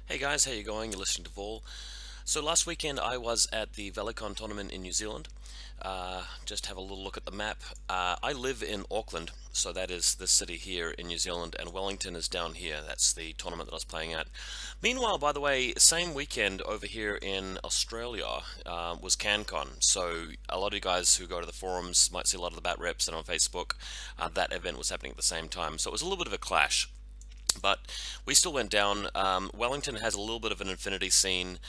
Hey guys, how you going? You're listening to Vol. So last weekend I was at the Valleycon tournament in New Zealand. Just have a little look at the map. I live in Auckland, so that is the city here in New Zealand, and Wellington is down here. That's the tournament that I was playing at. Meanwhile, by the way, same weekend over here in Australia was CanCon. So a lot of you guys who go to the forums might see a lot of the bat reps and on Facebook. That event was happening at the same time, so it was a little bit of a clash. But we still went down. Wellington has a little bit of an Infinity scene,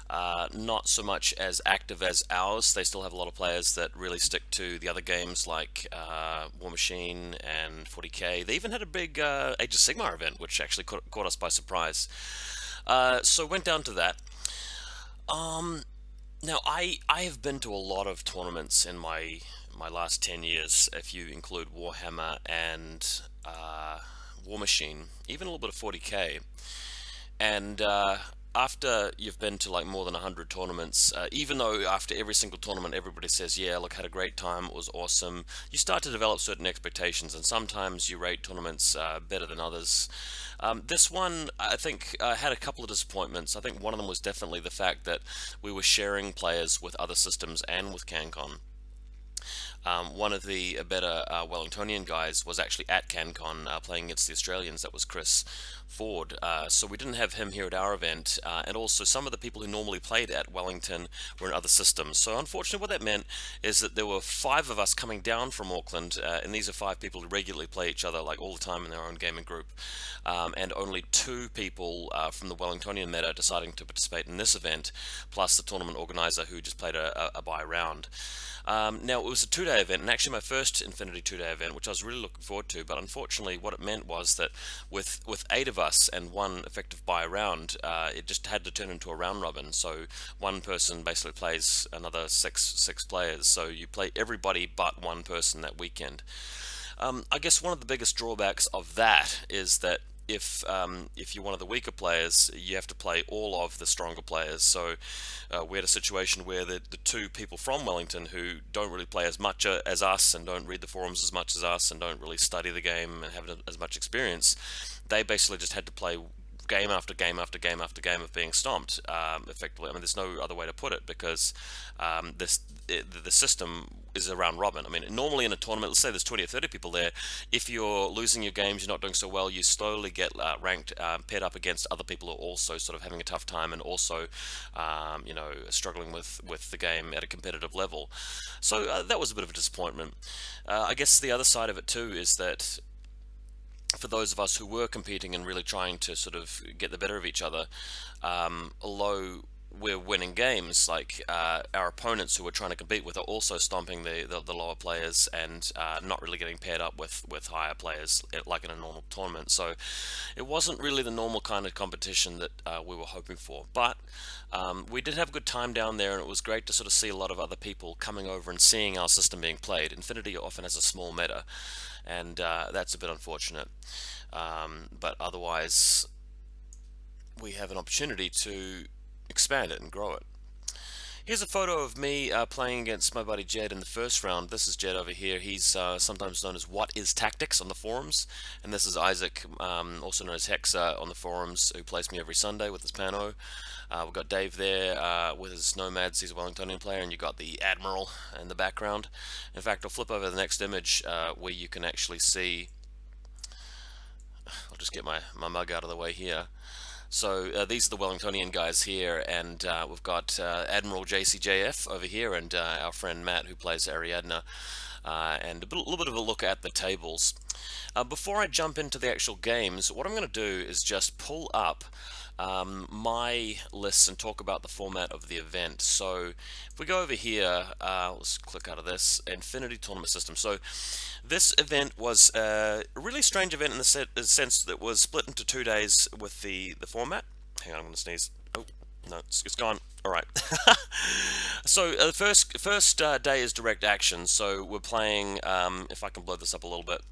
not so much as active as ours. They still have a lot of players that really stick to the other games like War Machine and 40K. They even had a big Age of Sigmar event, which actually caught us by surprise. So went down to that. Um, now I have been to a lot of tournaments in my last 10 years, if you include Warhammer and War Machine, even a little bit of 40K. And after you've been to like more than 100 tournaments, even though after every single tournament everybody says, yeah, look, had a great time, it was awesome, you start to develop certain expectations, and sometimes you rate tournaments better than others. This one, I think, had a couple of disappointments. I think one of them was definitely the fact that we were sharing players with other systems and with CanCon. One of the better Wellingtonian guys was actually at CanCon playing against the Australians. That was Chris Ford. So we didn't have him here at our event, and also some of the people who normally played at Wellington were in other systems. So unfortunately, what that meant is that there were five of us coming down from Auckland, and these are five people who regularly play each other like all the time in their own gaming group, and only two people from the Wellingtonian meta deciding to participate in this event, plus the tournament organizer who just played a bye round. Now, it was a 2 day event, and actually my first Infinity 2 day event, which I was really looking forward to, but unfortunately what it meant was that with eight of us and one effective buy round, it just had to turn into a round robin, so one person basically plays another six players, so you play everybody but one person that weekend. I guess one of the biggest drawbacks of that is that if you're one of the weaker players, you have to play all of the stronger players. So we had a situation where the two people from Wellington who don't really play as much as us and don't read the forums as much as us and don't really study the game and have as much experience, they basically just had to play game after game after game after game of being stomped, effectively. I mean, there's no other way to put it, because the system is a round robin. I mean, normally in a tournament, let's say there's 20 or 30 people there, if you're losing your games, you're not doing so well, you slowly get ranked, paired up against other people who are also sort of having a tough time and also, struggling with the game at a competitive level. So that was a bit of a disappointment. I guess the other side of it too is that for those of us who were competing and really trying to sort of get the better of each other, although we're winning games, like our opponents who we're trying to compete with are also stomping the lower players and not really getting paired up with higher players like in a normal tournament. So it wasn't really the normal kind of competition that we were hoping for. But we did have a good time down there, and it was great to sort of see a lot of other people coming over and seeing our system being played. Infinity often has a small meta, and that's a bit unfortunate. But otherwise, we have an opportunity to expand it and grow it. Here's a photo of me playing against my buddy Jed in the first round. This is Jed over here. He's sometimes known as What Is Tactics on the forums. And this is Isaac, also known as Hexa on the forums, who plays me every Sunday with his Pano. We've got Dave there with his Nomads. He's a Wellingtonian player. And you've got the Admiral in the background. In fact, I'll flip over the next image where you can actually see. I'll just get my mug out of the way here. So these are the Wellingtonian guys here, and we've got Admiral JCJF over here, and our friend Matt who plays Ariadna, and a little bit of a look at the tables. Before I jump into the actual games, what I'm going to do is just pull up my lists and talk about the format of the event. So if we go over here, let's click out of this Infinity Tournament System. So this event was a really strange event in the sense that it was split into 2 days with the format. Hang on, I'm going to sneeze. Oh, no, it's gone. All right. So the first day is direct action. So we're playing, if I can blow this up a little bit,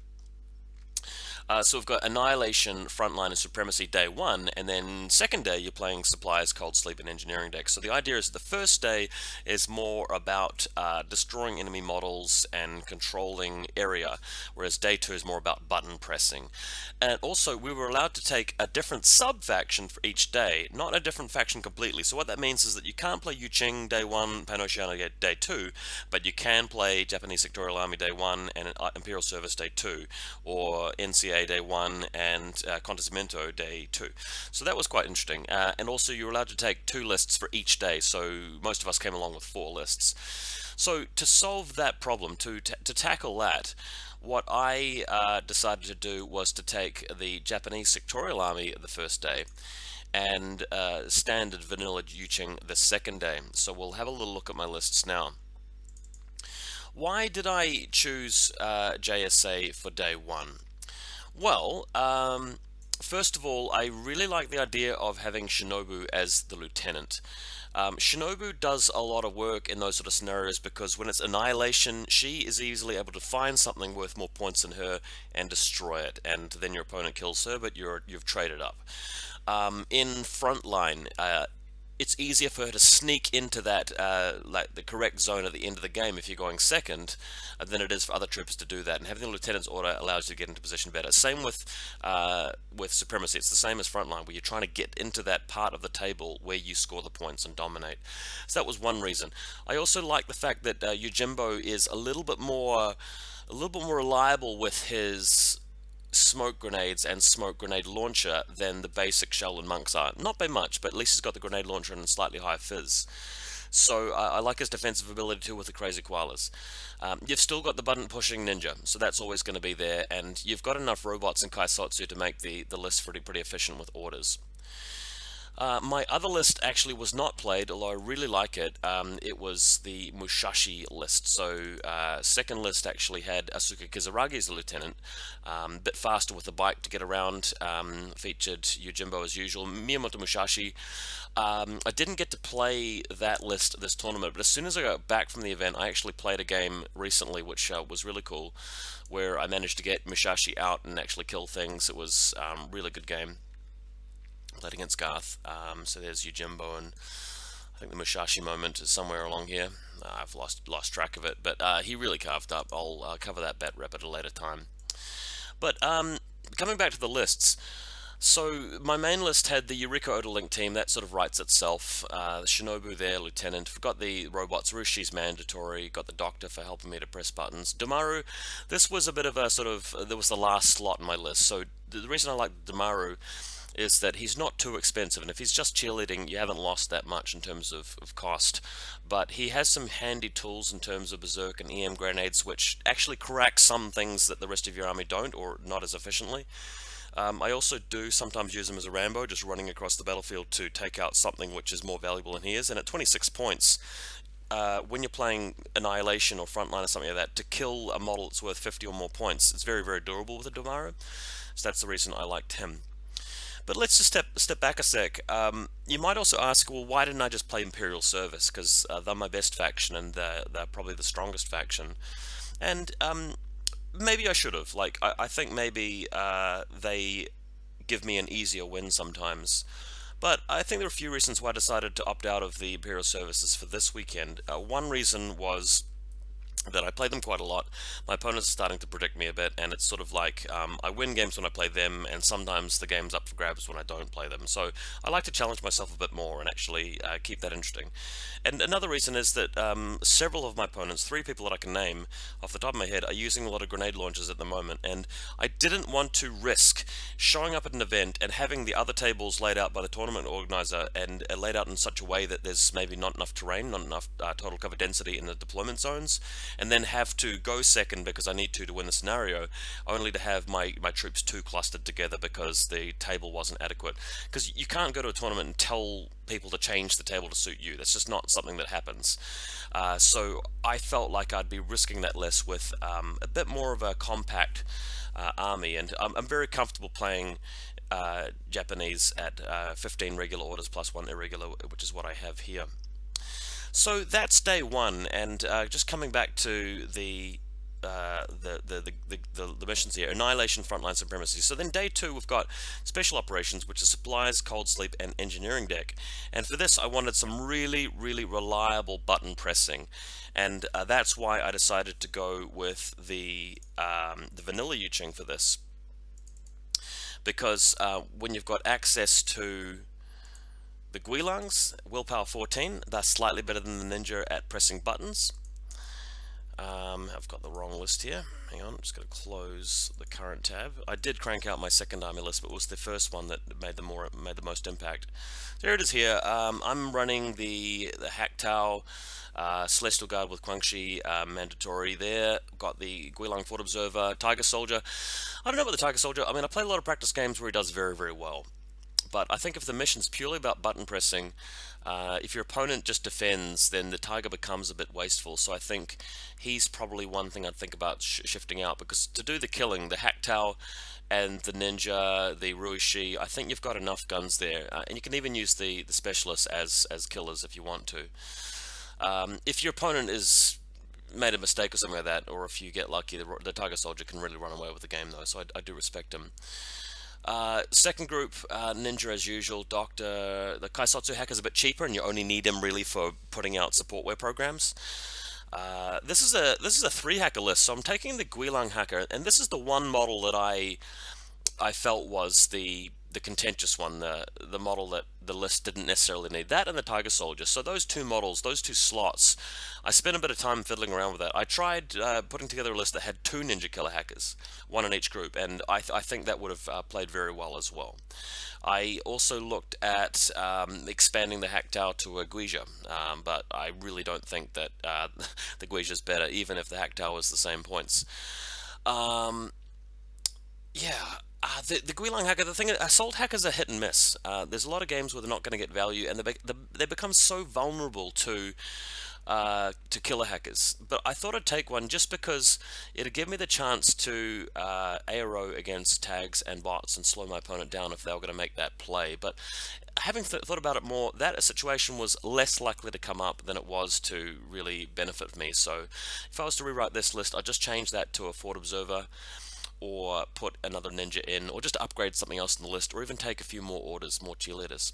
So we've got Annihilation, Frontline, and Supremacy day one, and then second day you're playing Supplies, Cold Sleep, and Engineering decks. So the idea is the first day is more about destroying enemy models and controlling area, whereas day two is more about button pressing. And also we were allowed to take a different sub-faction for each day, not a different faction completely. So what that means is that you can't play Yuching day one, Pan-Oceania day two, but you can play Japanese Sectorial Army day one and Imperial Service day two, or NCA day one and Contasimento day two. So that was quite interesting. And also you were allowed to take two lists for each day, so most of us came along with four lists. So to solve that problem, to tackle that, what I decided to do was to take the Japanese Sectorial Army the first day and standard vanilla Yuching the second day. So we'll have a little look at my lists now. Why did I choose JSA for day one? Well, first of all, I really like the idea of having Shinobu as the lieutenant. Shinobu does a lot of work in those sort of scenarios because when it's Annihilation, she is easily able to find something worth more points than her and destroy it, and then your opponent kills her, but you've traded up. In Frontline, it's easier for her to sneak into that like the correct zone at the end of the game if you're going second than it is for other troopers to do that. And having the lieutenant's order allows you to get into position better. Same with Supremacy. It's the same as Frontline, where you're trying to get into that part of the table where you score the points and dominate. So that was one reason. I also like the fact that Yojimbo is a little bit more reliable with his smoke grenades and smoke grenade launcher than the basic Shaolin monks are. Not by much, but at least he's got the grenade launcher and slightly higher fizz. So I like his defensive ability too with the crazy koalas. You've still got the button pushing ninja, so that's always going to be there, and you've got enough robots in Kaisotsu to make the list pretty efficient with orders. My other list actually was not played, although I really like it. It was the Mushashi list. So second list actually had Asuka Kizaragi as the lieutenant, bit faster with the bike to get around, featured Yojimbo as usual, Miyamoto Mushashi. I didn't get to play that list this tournament, but as soon as I got back from the event, I actually played a game recently, which was really cool, where I managed to get Mushashi out and actually kill things. It was a really good game. Played against Garth. So there's Yojimbo, and I think the Mushashi moment is somewhere along here. I've lost track of it, but he really carved up. I'll cover that rep at a later time. But coming back to the lists, so my main list had the Eureka Odalink team. That sort of writes itself. The Shinobu there, Lieutenant. We've got the robots. Rushi's mandatory. Got the Doctor for helping me to press buttons. Domaru, this was a bit of a sort of, there was the last slot in my list. So the reason I like Domaru is that he's not too expensive, and if he's just cheerleading, you haven't lost that much in terms of cost. But he has some handy tools in terms of Berserk and EM grenades, which actually crack some things that the rest of your army don't, or not as efficiently. I also do sometimes use him as a Rambo, just running across the battlefield to take out something which is more valuable than he is. And at 26 points, when you're playing Annihilation or Frontline or something like that, to kill a model that's worth 50 or more points, it's very durable with a Domaru. So that's the reason I liked him. But let's just step back a sec. You might also ask, well, why didn't I just play Imperial Service? Because they're my best faction, and they're probably the strongest faction. And maybe I should have. Like, I think maybe they give me an easier win sometimes. But I think there are a few reasons why I decided to opt out of the Imperial Services for this weekend. One reason was that I play them quite a lot. My opponents are starting to predict me a bit, and it's sort of like I win games when I play them, and sometimes the game's up for grabs when I don't play them. So I like to challenge myself a bit more and actually keep that interesting. And another reason is that several of my opponents, 3 people that I can name off the top of my head, are using a lot of grenade launchers at the moment, and I didn't want to risk showing up at an event and having the other tables laid out by the tournament organizer and laid out in such a way that there's maybe not enough terrain, not enough total cover density in the deployment zones, and then have to go second because I need to win the scenario, only to have my troops too clustered together because the table wasn't adequate. Because you can't go to a tournament and tell people to change the table to suit you. That's just not something that happens. So I felt like I'd be risking that less with a bit more of a compact army, and I'm very comfortable playing Japanese at 15 regular orders plus 1 irregular, which is what I have here. So that's day one, and just coming back to the the missions here: annihilation, frontline supremacy. So then day 2 we've got special operations, which is supplies, cold sleep, and engineering deck. And for this I wanted some really reliable button pressing, and that's why I decided to go with the vanilla Yuching for this, because when you've got access to the Guilangs, willpower 14, that's slightly better than the ninja at pressing buttons. I've got the wrong list here. Hang on, I'm just going to close the current tab. I did crank out my second army list, but it was the first one that made the most impact. So here it is here. I'm running the Haktao Celestial Guard with Guangxi mandatory there. Got the Guilang Fort Observer, Tiger Soldier. I don't know about the Tiger Soldier. I mean, I played a lot of practice games where he does very well. But I think if the mission's purely about button pressing, if your opponent just defends, then the Tiger becomes a bit wasteful. So I think he's probably one thing I'd think about shifting out, because to do the killing, the Haktao and the Ninja, the Ruishi, I think you've got enough guns there. And you can even use the specialists as killers if you want to. If your opponent is made a mistake or something like that, or if you get lucky, the Tiger Soldier can really run away with the game though, so I do respect him. Second group, Ninja as usual, Doctor. The Kaisotsu Hacker's a bit cheaper, and you only need him really for putting out supportware programs. This is a 3-hacker list, so I'm taking the Guilang Hacker, and this is the one model that I felt was the contentious one, the model that the list didn't necessarily need. That and the Tiger Soldier. So those two models, those two slots, I spent a bit of time fiddling around with that. I tried putting together a list that had 2 Ninja Killer Hackers, one in each group, and I think that would have played very well as well. I also looked at expanding the Haktao to a Guija, but I really don't think that the Guija is better, even if the Haktao is the same points. Yeah, the Guilang Hacker, the thing is, Assault Hackers are hit and miss. There's a lot of games where they're not going to get value, and they become so vulnerable to killer hackers. But I thought I'd take one just because it'd give me the chance to ARO against tags and bots and slow my opponent down if they were going to make that play. But having thought about it more, that situation was less likely to come up than it was to really benefit me. So if I was to rewrite this list, I'd just change that to a Fort Observer, or put another ninja in, or just upgrade something else in the list, or even take a few more orders, more cheerleaders.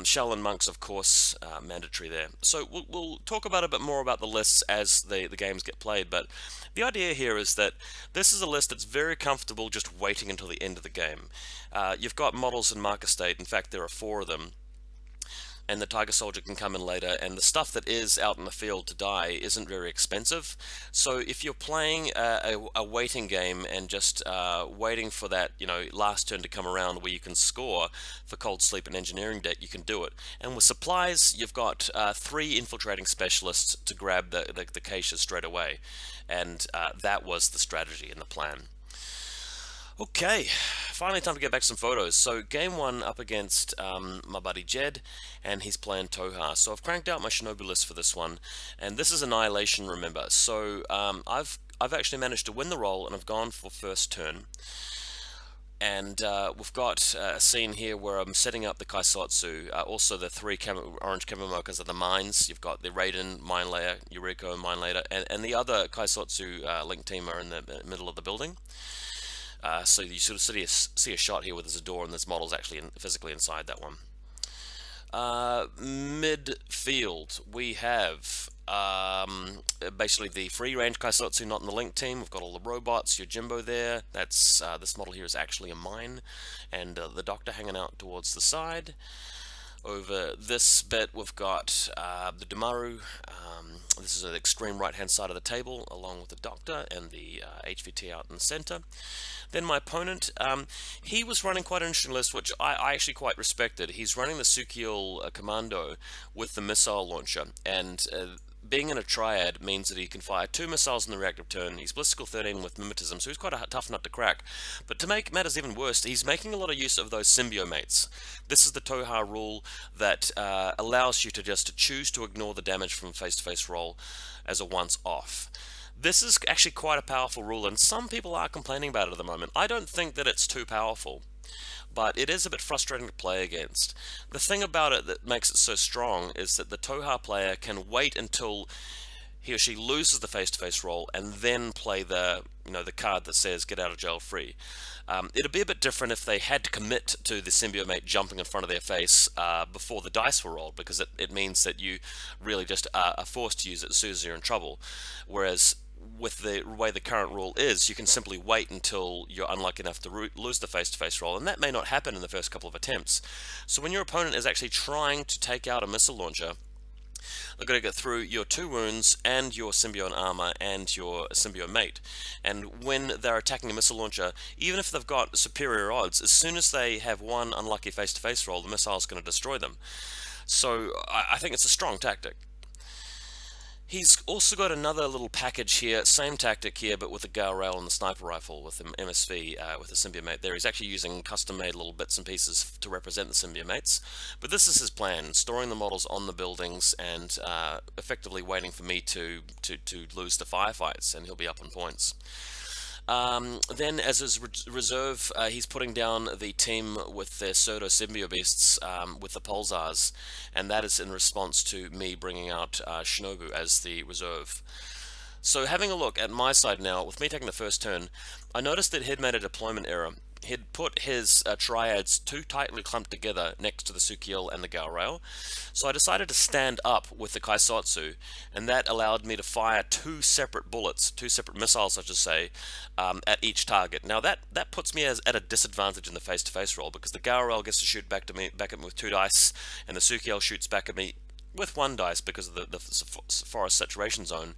Shell and monks, of course, mandatory there. So we'll talk about a bit more about the lists as the games get played, but the idea here is that this is a list that's very comfortable just waiting until the end of the game. You've got models in marker state. In fact, there are 4 of them, and the Tiger Soldier can come in later, and the stuff that is out in the field to die isn't very expensive. So if you're playing a waiting game and just waiting for that, last turn to come around where you can score for cold sleep and engineering deck, you can do it. And with supplies, you've got 3 infiltrating specialists to grab the caches straight away, and that was the strategy and the plan. Okay, finally time to get back some photos. So game 1 up against my buddy Jed, and he's playing Toha. So I've cranked out my Shinobi list for this one, and this is Annihilation, remember. So I've actually managed to win the roll, and I've gone for first turn. And we've got a scene here where I'm setting up the Kaisotsu, also the 3 orange Kemomokas are the mines. You've got the Raiden mine layer, Yuriko mine layer, and the other Kaisotsu link team are in the middle of the building. So you sort of see a shot here where there's a door and there's models actually physically inside that one. Midfield, we have basically the free range Kaisotsu not in the link team. We've got all the robots, your Jimbo there. That's this model here is actually a mine, and the Doctor hanging out towards the side. Over this bit, we've got the Dumaru. This is the extreme right-hand side of the table, along with the Doctor and the HVT out in the center. Then my opponent, he was running quite an interesting list, which I actually quite respected. He's running the Sukiel Commando with the missile launcher, and being in a triad means that he can fire 2 missiles in the reactive turn. He's Ballistical 13 with Mimetism, so he's quite a tough nut to crack. But to make matters even worse, he's making a lot of use of those symbiomates. This is the Toha rule that allows you to just choose to ignore the damage from a face-to-face roll as a once-off. This is actually quite a powerful rule, and some people are complaining about it at the moment. I don't think that it's too powerful, but it is a bit frustrating to play against. The thing about it that makes it so strong is that the Toha player can wait until he or she loses the face-to-face roll and then play the the card that says get out of jail free. It'd be a bit different if they had to commit to the symbiote jumping in front of their face before the dice were rolled, because it means that you really just are forced to use it as soon as you're in trouble. Whereas with the way the current rule is, you can simply wait until you're unlucky enough to lose the face-to-face roll, and that may not happen in the first couple of attempts. So when your opponent is actually trying to take out a missile launcher, they're going to get through your 2 wounds and your symbiote armor and your symbiote mate. And when they're attacking a missile launcher, even if they've got superior odds, as soon as they have one unlucky face-to-face roll, the missile is going to destroy them. So I think it's a strong tactic. He's also got another little package here, same tactic here, but with a Gale Rail and the sniper rifle with an MSV with a symbiote mate there. He's actually using custom-made little bits and pieces to represent the symbiote mates. But this is his plan, storing the models on the buildings and effectively waiting for me to lose the firefights, and he'll be up on points. Then, as his reserve, he's putting down the team with their pseudo symbiote beasts with the pulsars, and that is in response to me bringing out Shinobu as the reserve. So, having a look at my side now, with me taking the first turn, I noticed that he'd made a deployment error. He'd put his triads too tightly clumped together next to the Sukiel and the Gale Rail. So I decided to stand up with the Kaisotsu, and that allowed me to fire 2 separate bullets, 2 separate missiles, I should say, at each target. Now that puts me at a disadvantage in the face-to-face roll, because the Gale Rail gets to shoot back at me with 2 dice, and the Sukiel shoots back at me with 1 dice because of the forest saturation zone.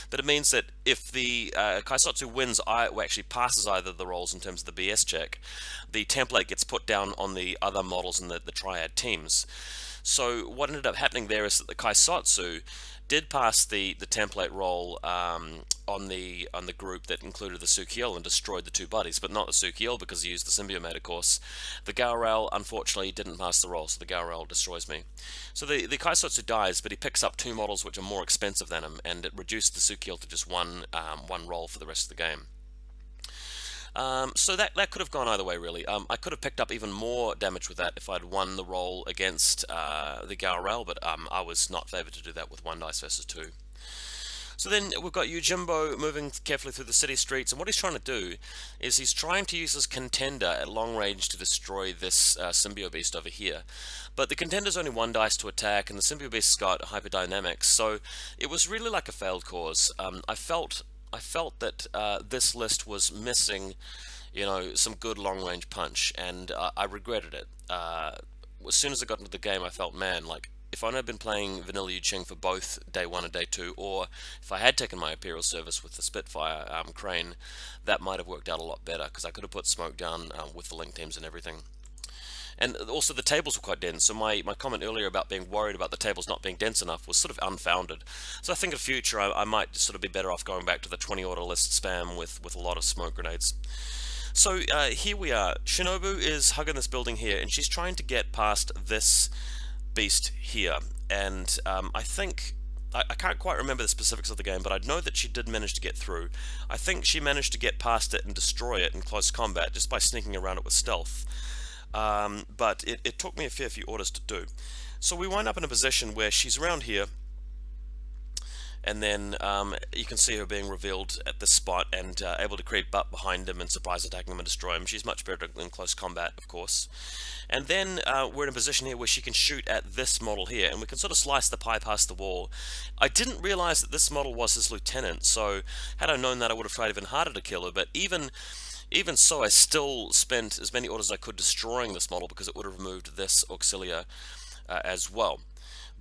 But it means that if the Kaisotsu wins, actually passes either of the rolls in terms of the BS check, the template gets put down on the other models in the triad teams. So what ended up happening there is that the Kaisotsu did pass the template roll on the group that included the Sukiel and destroyed the 2 buddies, but not the Sukiel because he used the symbiote mate, of course. The Gale Rail unfortunately didn't pass the roll, so the Gale Rail destroys me. So the Kaisotsu dies, but he picks up 2 models which are more expensive than him, and it reduced the Sukiel to just one roll for the rest of the game. So that could have gone either way, really. I could have picked up even more damage with that if I'd won the roll against the Gale Rail, but I was not favoured to do that with 1 dice versus 2. So then we've got Yujimbo moving carefully through the city streets, and what he's trying to do is he's trying to use his contender at long range to destroy this symbiote beast over here. But the contender's only 1 dice to attack, and the symbiote beast's got hyperdynamics, so it was really like a failed cause. I felt that this list was missing, some good long-range punch, and I regretted it. As soon as I got into the game, I felt, man, like, if I'd been playing Vanilla Yuching for both Day 1 and Day 2, or if I had taken my Imperial service with the Spitfire crane, that might have worked out a lot better, because I could have put smoke down with the link teams and everything. And also the tables were quite dense, so my comment earlier about being worried about the tables not being dense enough was sort of unfounded. So I think in future I might sort of be better off going back to the 20 order list spam with a lot of smoke grenades. So here we are. Shinobu is hugging this building here, and she's trying to get past this beast here. And I think, I can't quite remember the specifics of the game, but I know that she did manage to get through. I think she managed to get past it and destroy it in close combat just by sneaking around it with stealth. But it took me a fair few orders to do. So we wind up in a position where she's around here, and then you can see her being revealed at this spot and able to creep up behind him and surprise attacking him and destroy him. She's much better in close combat, of course. And then we're in a position here where she can shoot at this model here, and we can sort of slice the pie past the wall. I didn't realize that this model was his lieutenant, so had I known that, I would have tried even harder to kill her, but even so, I still spent as many orders as I could destroying this model, because it would have removed this auxilia as well.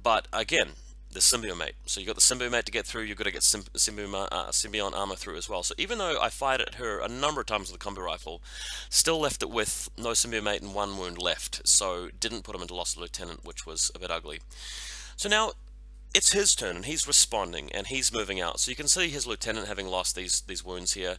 But again, the symbiote mate. So you got the symbiote mate to get through, you've got to get symbiote armor through as well. So even though I fired at her a number of times with the combi rifle, still left it with no symbiote mate and 1 wound left. So didn't put him into loss of lieutenant, which was a bit ugly. So now it's his turn, and he's responding, and he's moving out. So you can see his lieutenant having lost these wounds here,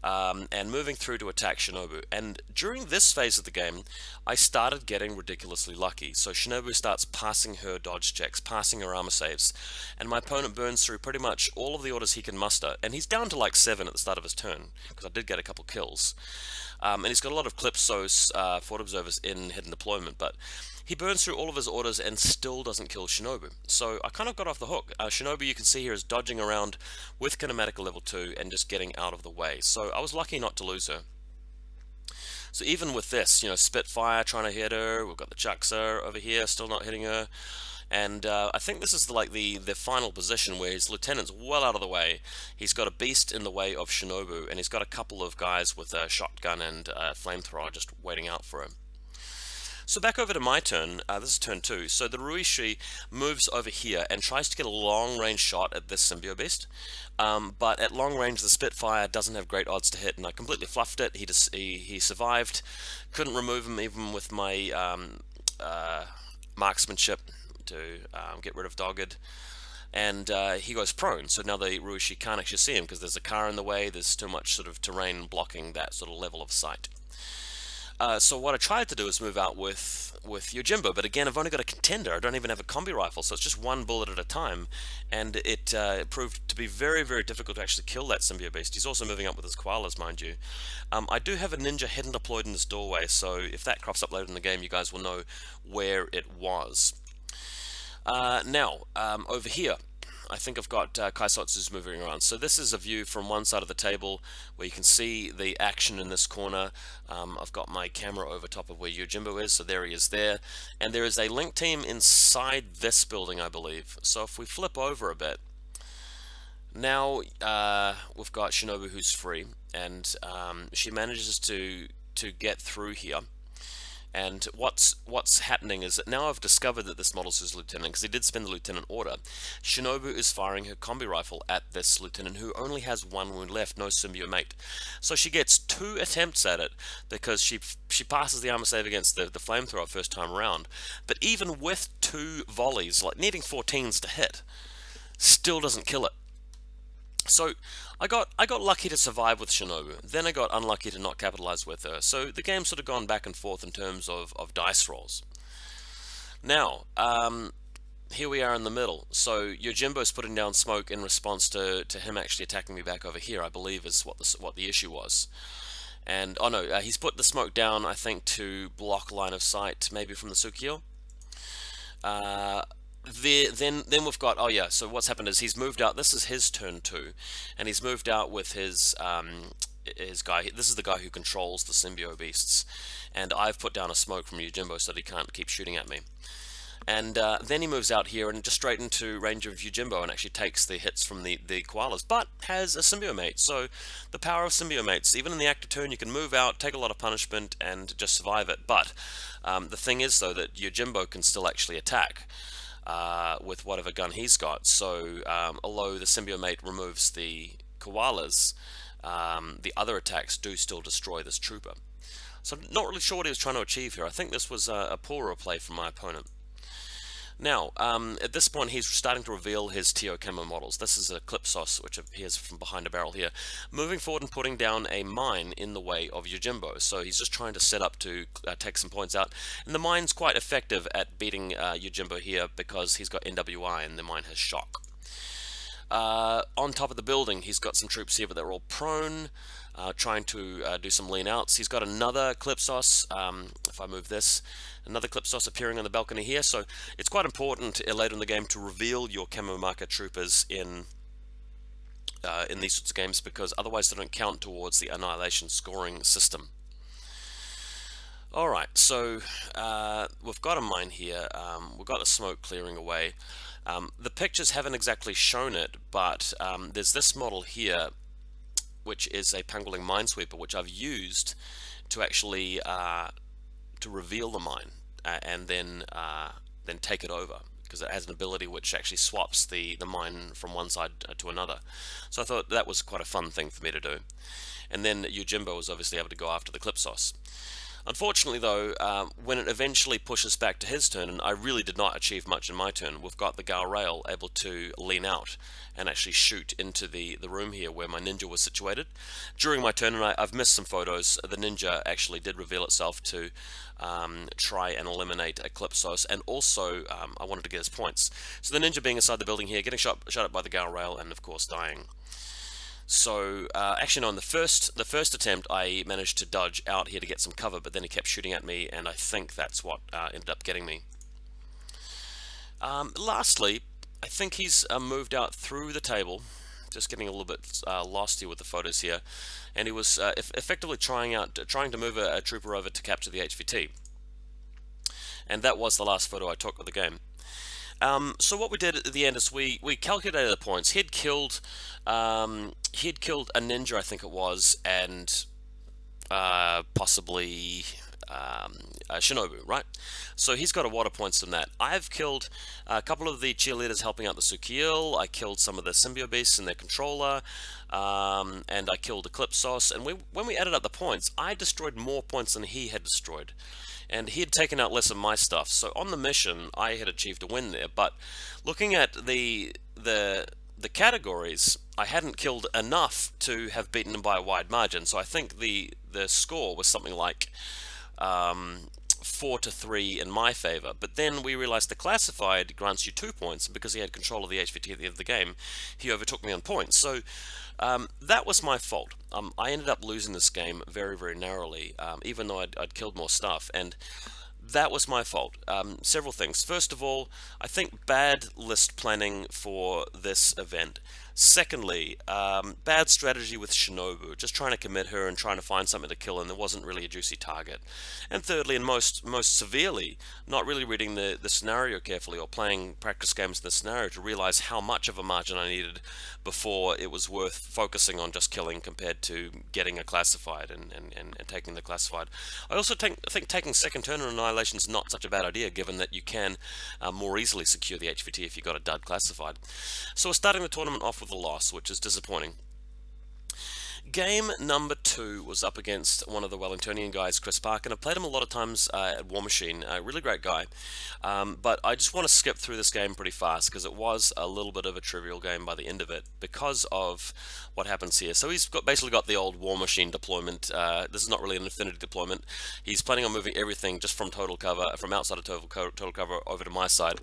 and moving through to attack Shinobu. And during this phase of the game, I started getting ridiculously lucky. So Shinobu starts passing her dodge checks, passing her armor saves, and my opponent burns through pretty much all of the orders he can muster. And he's down to like 7 at the start of his turn, because I did get a couple kills. And he's got a lot of Clipsos, Fort Observers in hidden deployment, but he burns through all of his orders and still doesn't kill Shinobu. So I kind kind of got off the hook. Shinobu, you can see here, is dodging around with kinematic level 2 and just getting out of the way. So I was lucky not to lose her. So even with this, Spitfire trying to hit her, we've got the Chuckser over here still not hitting her. And I think this is the final position where his lieutenant's well out of the way. He's got a beast in the way of Shinobu, and he's got a couple of guys with a shotgun and a flamethrower just waiting out for him. So back over to my turn, this is turn 2. So the Ruishi moves over here and tries to get a long-range shot at this Symbio Beast. But at long range, the Spitfire doesn't have great odds to hit, and I completely fluffed it. He survived. Couldn't remove him even with my marksmanship to get rid of Dogged. And he goes prone, so now the Ruishi can't actually see him because there's a car in the way, there's too much sort of terrain blocking that sort of level of sight. So what I tried to do is move out with Yojimbo, but again, I've only got a contender. I don't even have a combi rifle, so it's just one bullet at a time, and it proved to be very, very difficult to actually kill that Symbio Beast. He's also moving up with his koalas, mind you. I do have a ninja hidden deployed in this doorway, so if that crops up later in the game, you guys will know where it was. Now, over here, I think I've got Kaisotsu's moving around. So this is a view from one side of the table where you can see the action in this corner. I've got my camera over top of where Yojimbo is, so there he is there. And there is a link team inside this building, I believe. So if we flip over a bit, now we've got Shinobu who's free, and she manages to get through here. And what's happening is that now I've discovered that this model's his lieutenant, because he did spend the lieutenant order. Shinobu is firing her combi rifle at this lieutenant who only has one wound left, no symbio mate. So she gets 2 attempts at it because she passes the armor save against the flamethrower first time around. But even with 2 volleys, like needing 14s to hit, still doesn't kill it. So I got lucky to survive with Shinobu, then I got unlucky to not capitalize with her. So the game's sort of gone back and forth in terms of dice rolls. Now, here we are in the middle. So Yojimbo's putting down smoke in response to him actually attacking me back over here, I believe is what the issue was. And, oh no, he's put the smoke down, I think, to block line of sight, maybe from the Tsukio. Then we've got, oh yeah, so what's happened is he's moved out. This is his turn 2, and he's moved out with his guy. This is the guy who controls the symbio beasts, and I've put down a smoke from Yojimbo so that he can't keep shooting at me. And then he moves out here and just straight into range of Yojimbo and actually takes the hits from the koalas, but has a symbio mate. So the power of symbio mates, even in the active turn, you can move out, take a lot of punishment, and just survive it. But the thing is, though, that Yojimbo can still actually attack with whatever gun he's got. So although the symbio mate removes the koalas, the other attacks do still destroy this trooper. So I'm not really sure what he was trying to achieve here. I think this was a poorer play from my opponent. Now, at this point, he's starting to reveal his TO camo models. This is a Clipsos, which appears from behind a barrel here, moving forward and putting down a mine in the way of Yojimbo. So he's just trying to set up to take some points out. And the mine's quite effective at beating Yojimbo here because he's got NWI and the mine has shock. On top of the building, he's got some troops here, but they're all prone, trying to do some lean outs. He's got another Clipsos, if I move this, another Clipsos appearing on the balcony here. So it's quite important later in the game to reveal your camo marker troopers in these sorts of games, because otherwise they don't count towards the Annihilation scoring system. Alright, so we've got a mine here, we've got the smoke clearing away. The pictures haven't exactly shown it, but there's this model here, which is a Pangolin Minesweeper, which I've used to actually to reveal the mine and then take it over, because it has an ability which actually swaps the mine from one side to another. So I thought that was quite a fun thing for me to do. And then Yojimbo was obviously able to go after the Clipsos. Unfortunately, though, when it eventually pushes back to his turn, and I really did not achieve much in my turn, we've got the Galrail able to lean out and actually shoot into the room here where my ninja was situated. During my turn, and I've missed some photos, the ninja actually did reveal itself to try and eliminate a Clipsos, and also I wanted to get his points. So the ninja being inside the building here, getting shot up by the Galrail, and of course dying. So actually no, in the first attempt I managed to dodge out here to get some cover, but then he kept shooting at me, and I think that's what ended up getting me. Lastly, I think he's moved out through the table. Just getting a little bit lost here with the photos here, and he was effectively trying to move a trooper over to capture the HVT, and that was the last photo I took of the game. So what we did at the end is we calculated the points. He'd killed a ninja, I think it was, and possibly Shinobu, right? So he's got a lot of points from that. I've killed a couple of the cheerleaders helping out the Sukiil. I killed some of the Symbio Beasts and their controller, and I killed Eclipsos. And when we added up the points, I destroyed more points than he had destroyed. And he had taken out less of my stuff. So on the mission, I had achieved a win there. But looking at the categories, I hadn't killed enough to have beaten him by a wide margin. So I think the score was something like 4-3 in my favor. But then we realized the classified grants you 2 points, and because he had control of the HVT at the end of the game, he overtook me on points. So that was my fault. I ended up losing this game very, very narrowly, even though I'd killed more stuff, and that was my fault. Several things. First of all, I think bad list planning for this event. Secondly, bad strategy with Shinobu, just trying to commit her and trying to find something to kill, and there wasn't really a juicy target. And thirdly, and most severely, not really reading the scenario carefully or playing practice games in the scenario to realize how much of a margin I needed before it was worth focusing on just killing compared to getting a classified and taking the classified. I also think taking second turn on Annihilation is not such a bad idea, given that you can more easily secure the HVT if you got a dud classified. So we're starting the tournament off with a loss, which is disappointing. Game number 2 was up against one of the Wellingtonian guys, Chris Park, and I've played him a lot of times at War Machine. A really great guy, but I just want to skip through this game pretty fast because it was a little bit of a trivial game by the end of it because of what happens here. So he's basically got the old War Machine deployment. This is not really an Infinity deployment. He's planning on moving everything just from total cover, from outside of total cover over to my side.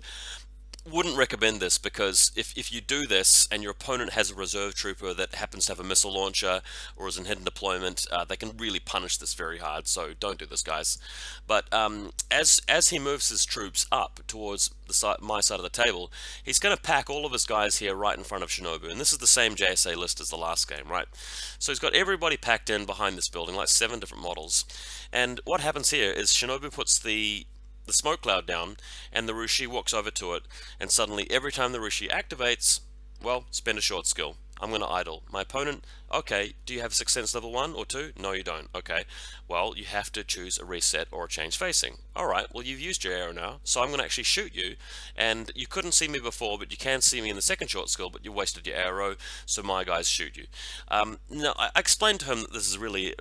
Wouldn't recommend this because if you do this and your opponent has a reserve trooper that happens to have a missile launcher or is in hidden deployment, they can really punish this very hard, so don't do this, guys. But as he moves his troops up towards my side of the table, he's going to pack all of his guys here right in front of Shinobu, and this is the same JSA list as the last game, right? So he's got everybody packed in behind this building, like 7 different models, and what happens here is Shinobu puts the smoke cloud down, and the Rushi walks over to it, and suddenly every time the Rushi activates, well, spend a short skill. I'm going to idle. My opponent, okay, do you have Sixth Sense level 1 or 2? No, you don't. Okay, well, you have to choose a reset or a change facing. Alright, well, you've used your arrow now, so I'm going to actually shoot you, and you couldn't see me before, but you can see me in the second short skill, but you wasted your arrow, so my guys shoot you. Now, I explained to him that this is really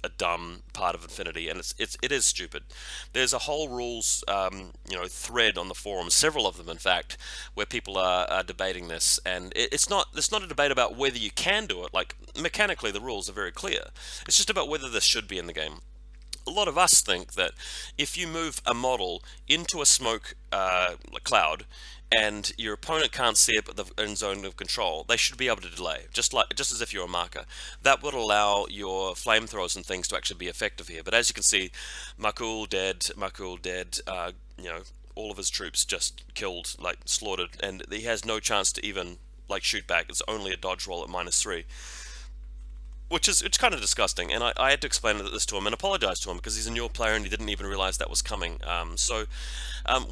a dumb part of Infinity, and it is stupid. There's a whole rules thread on the forums, several of them in fact, where people are debating this, and it's not a debate about whether you can do it. Like, mechanically the rules are very clear. It's just about whether this should be in the game. A lot of us think that if you move a model into a smoke cloud and your opponent can't see it but they're in zone of control, they should be able to delay, just as if you're a marker. That would allow your flamethrowers and things to actually be effective here. But as you can see, Makul dead, all of his troops just killed, like slaughtered, and he has no chance to even like shoot back. It's only a dodge roll at -3. It's kind of disgusting, and I had to explain this to him and apologize to him because he's a new player and he didn't even realize that was coming.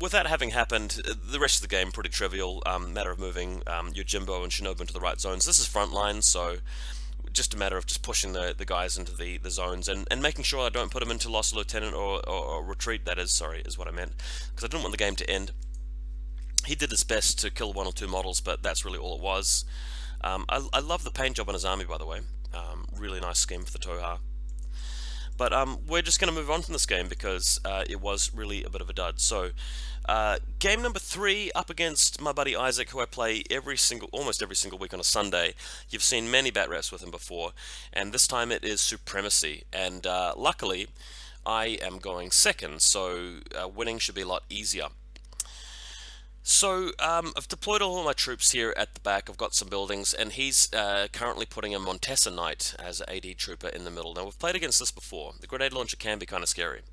With that having happened, the rest of the game pretty trivial. Matter of moving your Jimbo and Shinobu into the right zones. This is frontline, so just a matter of just pushing the guys into the zones and making sure I don't put them into lost lieutenant or retreat. That is, sorry, is what I meant, because I didn't want the game to end. He did his best to kill 1 or 2 models, but that's really all it was. I love the paint job on his army, by the way. Really nice scheme for the Toha. But we're just going to move on from this game because it was really a bit of a dud. So, game number 3 up against my buddy Isaac, who I play almost every single week on a Sunday. You've seen many bat reps with him before, and this time it is Supremacy. And luckily, I am going second, so winning should be a lot easier. So, I've deployed all of my troops here at the back. I've got some buildings, and he's currently putting a Montesa Knight as an AD trooper in the middle. Now, we've played against this before. The grenade launcher can be kind of scary.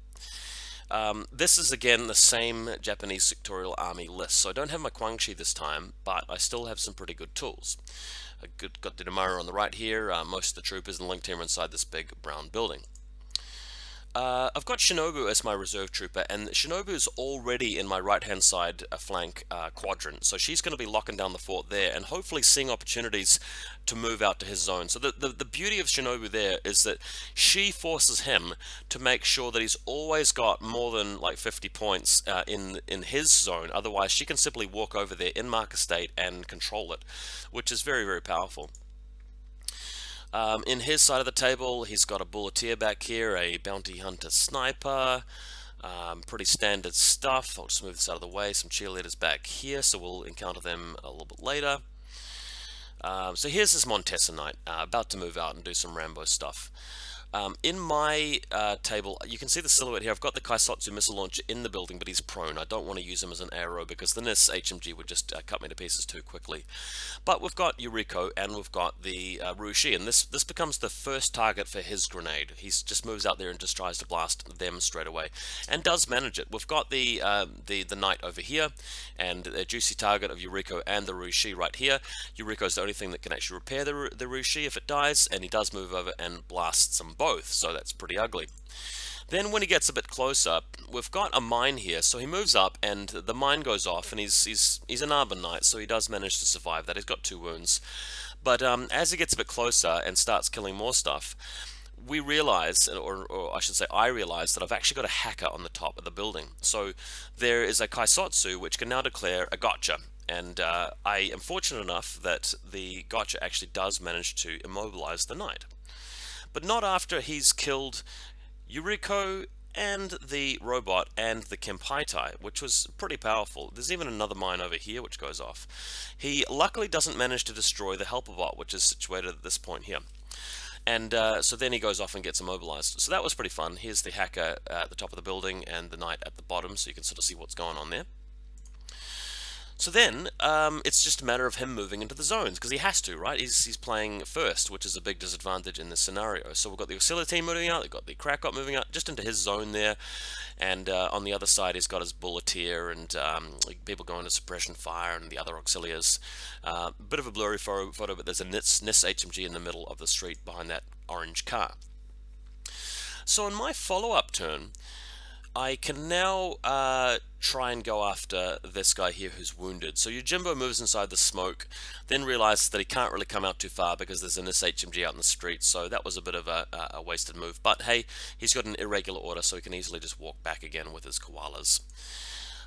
This is again the same Japanese sectorial army list, so I don't have my Guangxi this time, but I still have some pretty good tools. Got the Damara on the right here. Most of the troopers and link team are inside this big brown building. I've got Shinobu as my reserve trooper, and Shinobu's already in my right-hand side flank quadrant, so she's going to be locking down the fort there and hopefully seeing opportunities to move out to his zone. So the beauty of Shinobu there is that she forces him to make sure that he's always got more than like 50 points in his zone. Otherwise, she can simply walk over there in marker state and control it, which is very, very powerful. In his side of the table, he's got a bulleteer back here, a bounty hunter sniper, pretty standard stuff. I'll just move this out of the way. Some cheerleaders back here, so we'll encounter them a little bit later. So here's this Montesa Knight, about to move out and do some Rambo stuff. In my table, you can see the silhouette here. I've got the Kaisotsu missile launcher in the building, but he's prone. I don't want to use him as an arrow because then this HMG would just cut me to pieces too quickly. But we've got Yuriko and we've got the Rushi, and this becomes the first target for his grenade. He just moves out there and just tries to blast them straight away, and does manage it. We've got the Knight over here, and a juicy target of Yuriko and the Rushi right here. Yuriko's the only thing that can actually repair the Rushi if it dies, and he does move over and blasts them both, so that's pretty ugly. Then when he gets a bit closer, we've got a mine here, so he moves up and the mine goes off, and he's an Arbor Knight, so he does manage to survive that. He's got 2 wounds. But as he gets a bit closer and starts killing more stuff, we realize, or I should say I realize, that I've actually got a hacker on the top of the building. So there is a Kaisotsu which can now declare a gotcha. And I am fortunate enough that the gotcha actually does manage to immobilize the Knight. But not after he's killed Yuriko and the robot and the Kempaitai, which was pretty powerful. There's even another mine over here which goes off. He luckily doesn't manage to destroy the helper bot, which is situated at this point here. And so then he goes off and gets immobilized. So that was pretty fun. Here's the hacker at the top of the building and the Knight at the bottom, so you can sort of see what's going on there. So then, it's just a matter of him moving into the zones, because he has to, right? He's playing first, which is a big disadvantage in this scenario. So we've got the auxiliary team moving out, we've got the Krakot moving out, just into his zone there, and on the other side he's got his bulleteer and people going to suppression fire and the other auxiliaries. Bit of a blurry photo, but there's a NIS HMG in the middle of the street behind that orange car. So on my follow-up turn, I can now try and go after this guy here who's wounded. So Yojimbo moves inside the smoke, then realizes that he can't really come out too far because there's an SHMG out in the street, so that was a bit of a wasted move. But hey, he's got an irregular order, so he can easily just walk back again with his koalas.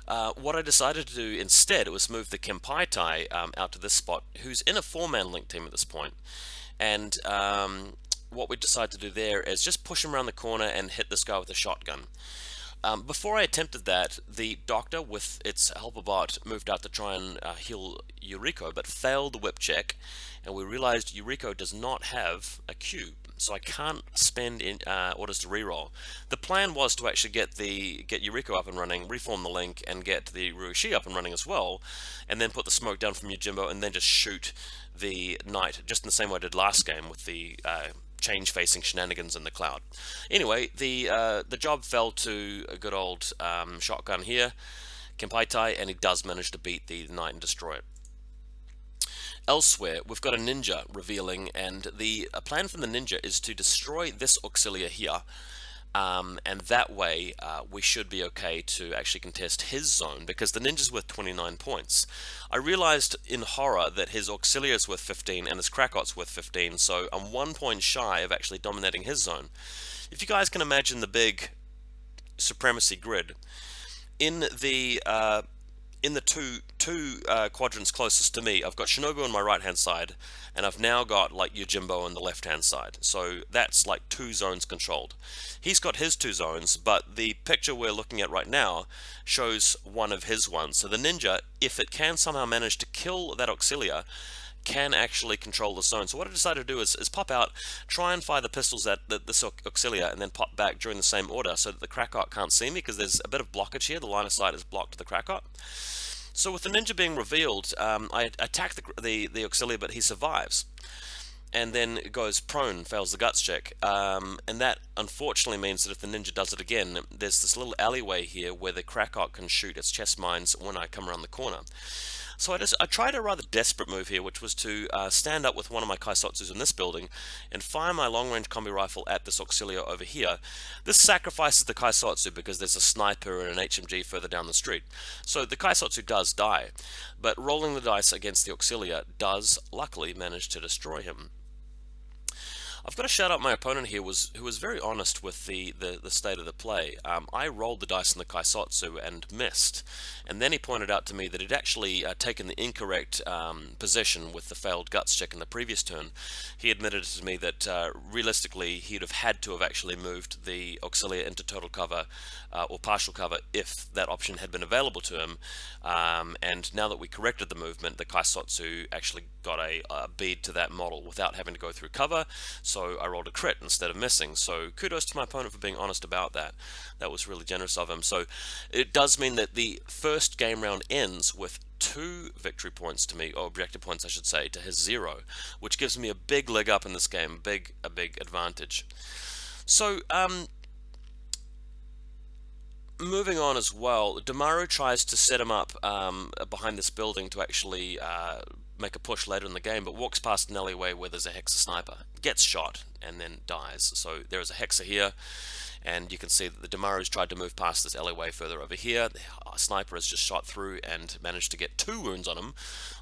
What I decided to do instead was move the Kempaitai out to this spot, who's in a 4-man link team at this point. And what we decided to do there is just push him around the corner and hit this guy with a shotgun. Before I attempted that, the doctor with its helper bot moved out to try and heal Yuriko, but failed the whip check, and we realized Yuriko does not have a Q, so I can't spend orders to reroll. The plan was to actually get Yuriko up and running, reform the link, and get the Ruishi up and running as well, and then put the smoke down from Yojimbo, and then just shoot the Knight, just in the same way I did last game with the change-facing shenanigans in the cloud. Anyway, the job fell to a good old shotgun here, Kempaitai, and he does manage to beat the Knight and destroy it. Elsewhere, we've got a ninja revealing, and the plan from the ninja is to destroy this auxilia here, and that way we should be okay to actually contest his zone, because the ninja's worth 29 points. I realized in horror that his auxilia is worth 15 and his Krakot's worth 15, so I'm 1 point shy of actually dominating his zone. If you guys can imagine the big supremacy grid, in the two quadrants closest to me, I've got Shinobu on my right hand side, and I've now got like Yojimbo on the left hand side. So that's like 2 zones controlled. He's got his 2 zones, but the picture we're looking at right now shows one of his ones. So the ninja, if it can somehow manage to kill that auxilia, can actually control the zone. So what I decided to do is pop out, try and fire the pistols at this auxilia, and then pop back during the same order so that the Krakot can't see me, because there's a bit of blockage here. The line of sight is blocked to the Krakot. So with the ninja being revealed, I attack the auxilia, but he survives. and then it goes prone, fails the guts check. And that unfortunately means that if the ninja does it again, there's this little alleyway here where the Krakok can shoot its chest mines when I come around the corner. So I tried a rather desperate move here, which was to stand up with one of my Kaisotsus in this building and fire my long-range combi rifle at this Auxilia over here. This sacrifices the Kaisotsu because there's a sniper and an HMG further down the street. So the Kaisotsu does die, but rolling the dice against the Auxilia does luckily manage to destroy him. I've got to shout out my opponent here, who was very honest with the state of the play. I rolled the dice in the Kaisotsu and missed, and then he pointed out to me that he'd actually taken the incorrect position with the failed guts check in the previous turn. He admitted to me that realistically he'd have had to have actually moved the Auxilia into total cover or partial cover if that option had been available to him, and now that we corrected the movement, the Kaisotsu actually got a bead to that model without having to go through cover, so I rolled a crit instead of missing. So kudos to my opponent for being honest about that. That was really generous of him. So it does mean that the first game round ends with 2 victory points to me, or objective points I should say, to his 0, which gives me a big leg up in this game, a big advantage. So moving on as well, Damaru tries to set him up behind this building to actually make a push later in the game, but walks past an alleyway where there's a Hexa sniper, gets shot, and then dies. So there is a Hexa here, and you can see that the Damaru's tried to move past this alleyway further over here. The sniper has just shot through and managed to get 2 wounds on him,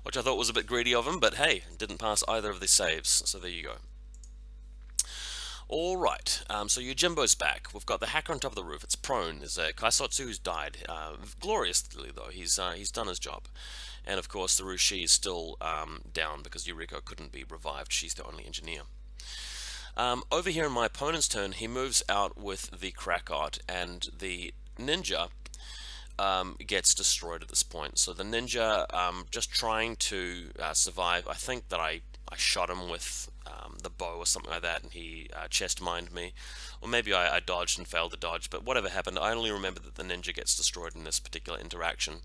which I thought was a bit greedy of him, but hey, didn't pass either of these saves, so there you go. Alright, so Yojimbo's back. We've got the hacker on top of the roof. It's prone. There's a Kaisotsu who's died. Gloriously, though. He's done his job. And, of course, the Rushi is still down because Yuriko couldn't be revived. She's the only engineer. Over here in my opponent's turn, he moves out with the Krakot, and the ninja gets destroyed at this point. So the ninja, just trying to survive, I think that I shot him with the bow or something like that, and he chest mined me, or maybe I dodged and failed to dodge, but whatever happened, I only remember that the ninja gets destroyed in this particular interaction.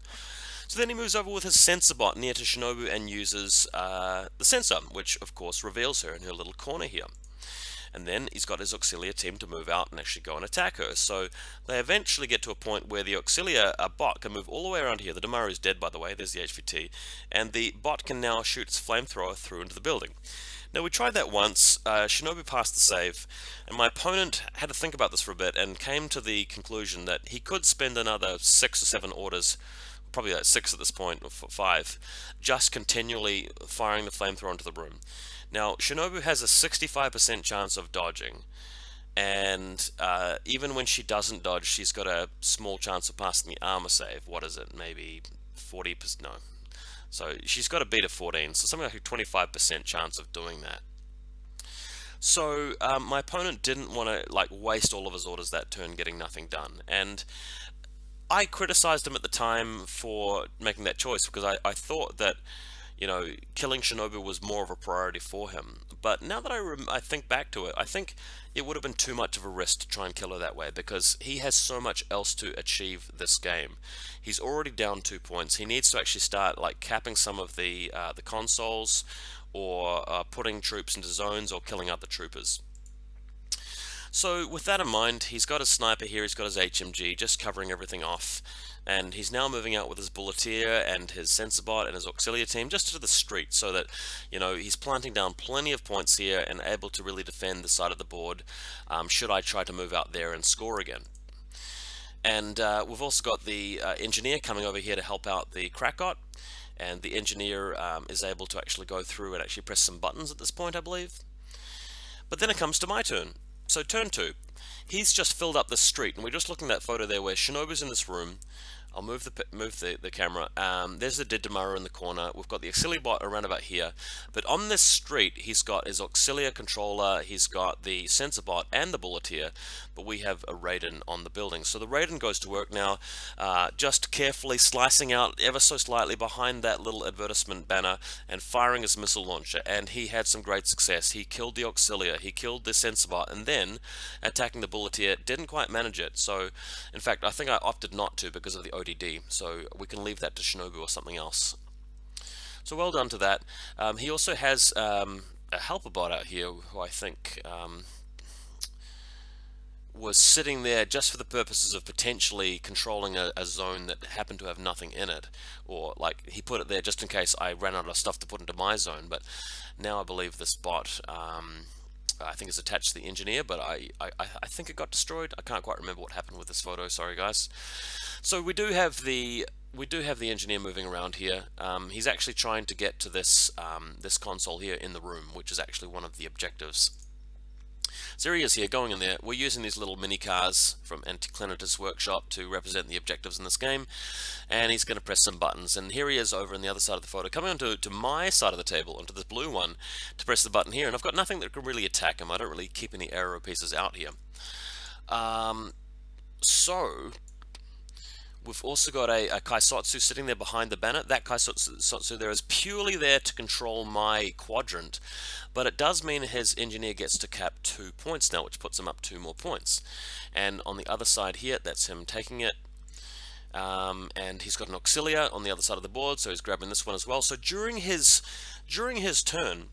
So then he moves over with his sensor bot near to Shinobu and uses the sensor, which of course reveals her in her little corner here. And then he's got his Auxilia team to move out and actually go and attack her. So they eventually get to a point where the Auxilia bot can move all the way around here. The Damaru is dead, by the way. There's the HVT. And the bot can now shoot its flamethrower through into the building. Now we tried that once. Shinobu passed the save, and my opponent had to think about this for a bit and came to the conclusion that he could spend another 6 or 7 orders, probably like 6 at this point, or 5, just continually firing the flamethrower into the room. Now, Shinobu has a 65% chance of dodging, and even when she doesn't dodge, she's got a small chance of passing the armor save. What is it? Maybe 40%? No. So she's got to beat a 14, so something like a 25% chance of doing that. So my opponent didn't want to waste all of his orders that turn getting nothing done, and I criticized him at the time for making that choice because I thought that, you know, killing Shinobu was more of a priority for him. But now that I think back to it, I think it would have been too much of a risk to try and kill her that way because he has so much else to achieve this game. He's already down 2 points. He needs to actually start capping some of the consoles, or putting troops into zones, or killing out the troopers. So with that in mind, he's got his sniper here, he's got his HMG, just covering everything off, and he's now moving out with his Bulletier and his sensor bot and his Auxilia team just to the street, so that, you know, he's planting down plenty of points here and able to really defend the side of the board should I try to move out there and score again. And we've also got the engineer coming over here to help out the Krakot, and the engineer is able to actually go through and actually press some buttons at this point, I believe. But then it comes to my turn. So turn 2, he's just filled up the street, and we're just looking at that photo there where Shinobu's in this room. I'll move the camera. There's the dead Damaru in the corner. We've got the Auxilia bot around about here. But on this street, he's got his Auxilia controller, he's got the sensor bot and the Bulletier, but we have a Raiden on the building. So the Raiden goes to work now, just carefully slicing out ever so slightly behind that little advertisement banner and firing his missile launcher. And he had some great success. He killed the Auxilia, he killed the sensor bot, and then attacking the Bulletier, didn't quite manage it. So, in fact, I think I opted not to because of the ODD, so we can leave that to Shinobu or something else. So well done to that. He also has a helper bot out here who I think was sitting there just for the purposes of potentially controlling a zone that happened to have nothing in it, or like he put it there just in case I ran out of stuff to put into my zone. But now I believe this bot, I think, is attached to the engineer, but I think it got destroyed. I can't quite remember what happened with this photo. Sorry, guys. So we do have the engineer moving around here. He's actually trying to get to this console here in the room, which is actually one of the objectives. So there he is here, going in there. We're using these little mini cars from Anticlinitus Workshop to represent the objectives in this game, and he's going to press some buttons. And here he is over on the other side of the photo, coming onto my side of the table, onto this blue one, to press the button here. And I've got nothing that can really attack him. I don't really keep any arrow pieces out here. So we've also got a Kaisotsu sitting there behind the banner. That Kaisotsu there is purely there to control my quadrant, but it does mean his engineer gets to cap 2 points now, which puts him up 2 more points. And on the other side here, that's him taking it. And he's got an auxilia on the other side of the board, so he's grabbing this one as well. So during his turn,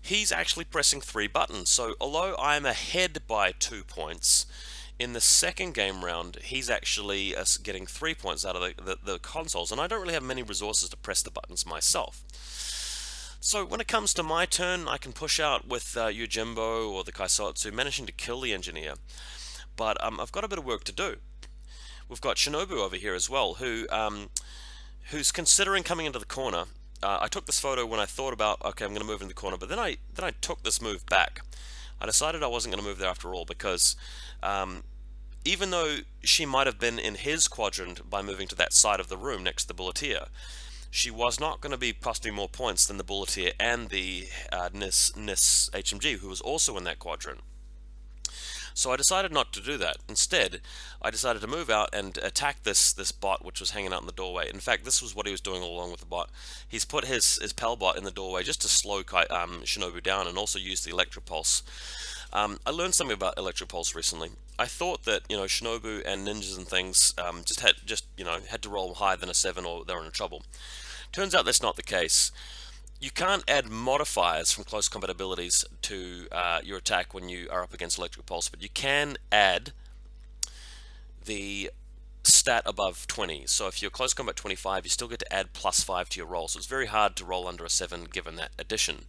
he's actually pressing 3 buttons. So although I'm ahead by 2 points, in the second game round, he's actually getting 3 points out of the consoles, and I don't really have many resources to press the buttons myself. So when it comes to my turn, I can push out with Yojimbo or the Kaisotsu, managing to kill the engineer. But I've got a bit of work to do. We've got Shinobu over here as well, who's considering coming into the corner. I took this photo when I thought about, okay, I'm going to move into the corner, but then I took this move back. I decided I wasn't going to move there after all, because even though she might have been in his quadrant by moving to that side of the room next to the Bulleteer, she was not going to be costing more points than the Bulleteer and the NIS HMG, who was also in that quadrant. So I decided not to do that. Instead, I decided to move out and attack this bot, which was hanging out in the doorway. In fact, this was what he was doing all along with the bot. He's put his Pal bot in the doorway just to slow Shinobu down, and also use the Electropulse. I learned something about Electropulse recently. I thought that, you know, Shinobu and ninjas and things had to roll higher than a 7 or they're in trouble. Turns out that's not the case. You can't add modifiers from close combat abilities to your attack when you are up against Electric Pulse, but you can add the stat above 20. So if you're close combat 25, you still get to add +5 to your roll. So it's very hard to roll under a 7 given that addition.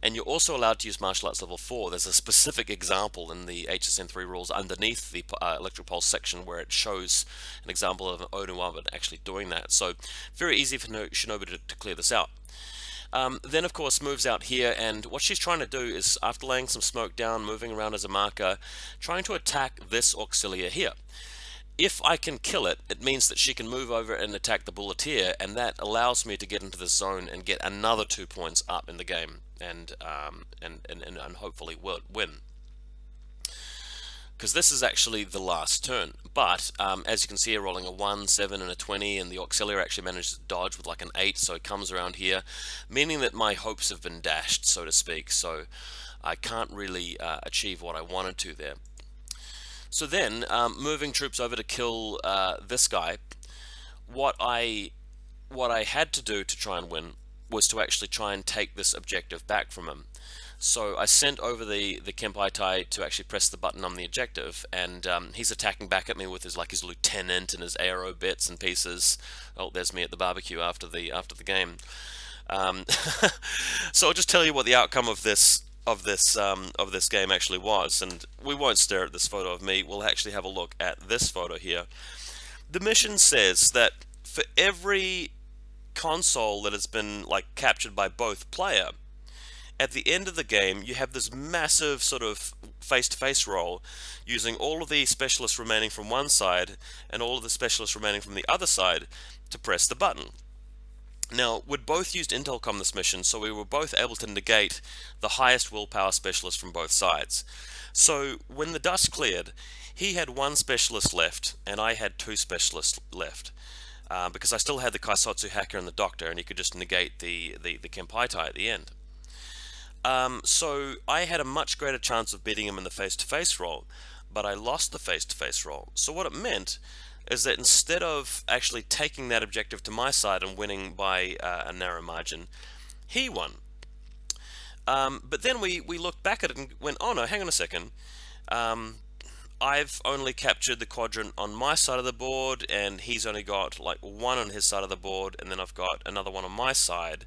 And you're also allowed to use Martial Arts level 4. There's a specific example in the HSN3 rules underneath the Electric Pulse section where it shows an example of an Onuavan actually doing that. So very easy for Shinobu to clear this out. Then of course moves out here, and what she's trying to do is, after laying some smoke down, moving around as a marker, trying to attack this Auxilia here. If I can kill it, it means that she can move over and attack the Bulleteer, and that allows me to get into the zone and get another 2 points up in the game, and hopefully win. Because this is actually the last turn. But as you can see here, rolling a 1, 7, and a 20, and the Auxiliary actually managed to dodge with like an 8, so it comes around here, meaning that my hopes have been dashed, so to speak. So I can't really achieve what I wanted to there. So then, moving troops over to kill this guy, what I had to do to try and win was to actually try and take this objective back from him. So I sent over the Kempai Tai to actually press the button on the objective, and he's attacking back at me with his lieutenant and his aero bits and pieces. Oh, there's me at the barbecue after the game. So I'll just tell you what the outcome of this game actually was, and we won't stare at this photo of me. We'll actually have a look at this photo here. The mission says that for every console that has been captured by both player, at the end of the game you have this massive sort of face-to-face roll using all of the specialists remaining from one side and all of the specialists remaining from the other side to press the button. Now, we'd both used Intelcom this mission, so we were both able to negate the highest willpower specialist from both sides. So when the dust cleared, he had 1 specialist left and I had 2 specialists left, because I still had the Kaisotsu hacker and the doctor, and he could just negate the Kempai Tai at the end. So I had a much greater chance of beating him in the face-to-face roll, but I lost the face-to-face roll. So what it meant is that instead of actually taking that objective to my side and winning by a narrow margin, he won. But then we looked back at it and went, oh no, hang on a second. I've only captured the quadrant on my side of the board, and he's only got like one on his side of the board, and then I've got another one on my side.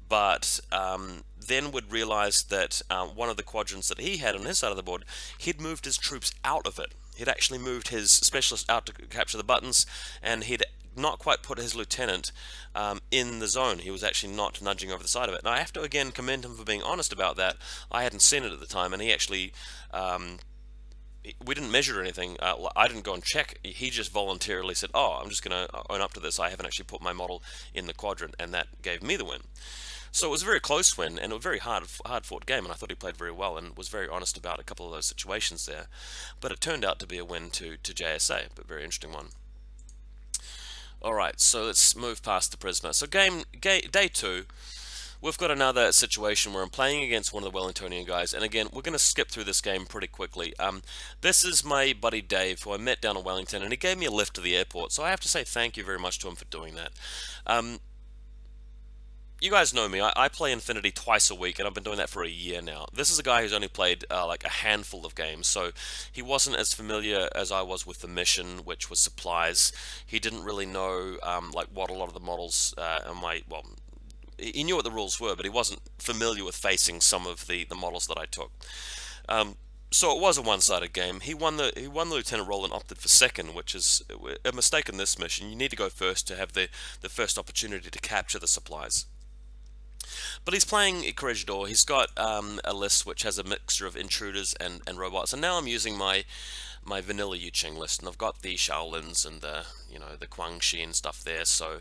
But then would realize that one of the quadrants that he had on his side of the board, he'd moved his troops out of it. He'd actually moved his specialist out to capture the buttons, and he'd not quite put his lieutenant in the zone. He was actually not nudging over the side of it. And I have to again commend him for being honest about that. I hadn't seen it at the time, and he actually we didn't measure anything. I didn't go and check. He just voluntarily said, oh, I'm just going to own up to this. I haven't actually put my model in the quadrant, and that gave me the win. So it was a very close win, and a very hard fought game, and I thought he played very well and was very honest about a couple of those situations there. But it turned out to be a win to JSA, but very interesting one. Alright, so let's move past the Prisma. So day 2, we've got another situation where I'm playing against one of the Wellingtonian guys, and again, we're going to skip through this game pretty quickly. This is my buddy Dave, who I met down in Wellington, and he gave me a lift to the airport, so I have to say thank you very much to him for doing that. You guys know me, I play Infinity twice a week, and I've been doing that for a year now. This is a guy who's only played like a handful of games, so he wasn't as familiar as I was with the mission, which was supplies. He didn't really know like what a lot of the models well, he knew what the rules were, but he wasn't familiar with facing some of the models that I took. So it was a one-sided game. He won the lieutenant role and opted for second, which is a mistake in this mission. You need to go first to have the first opportunity to capture the supplies. But he's playing Corregidor. He's got a list which has a mixture of intruders and robots. And now I'm using my vanilla Yuching list, and I've got the Shaolins and the the Guangxi and stuff there. So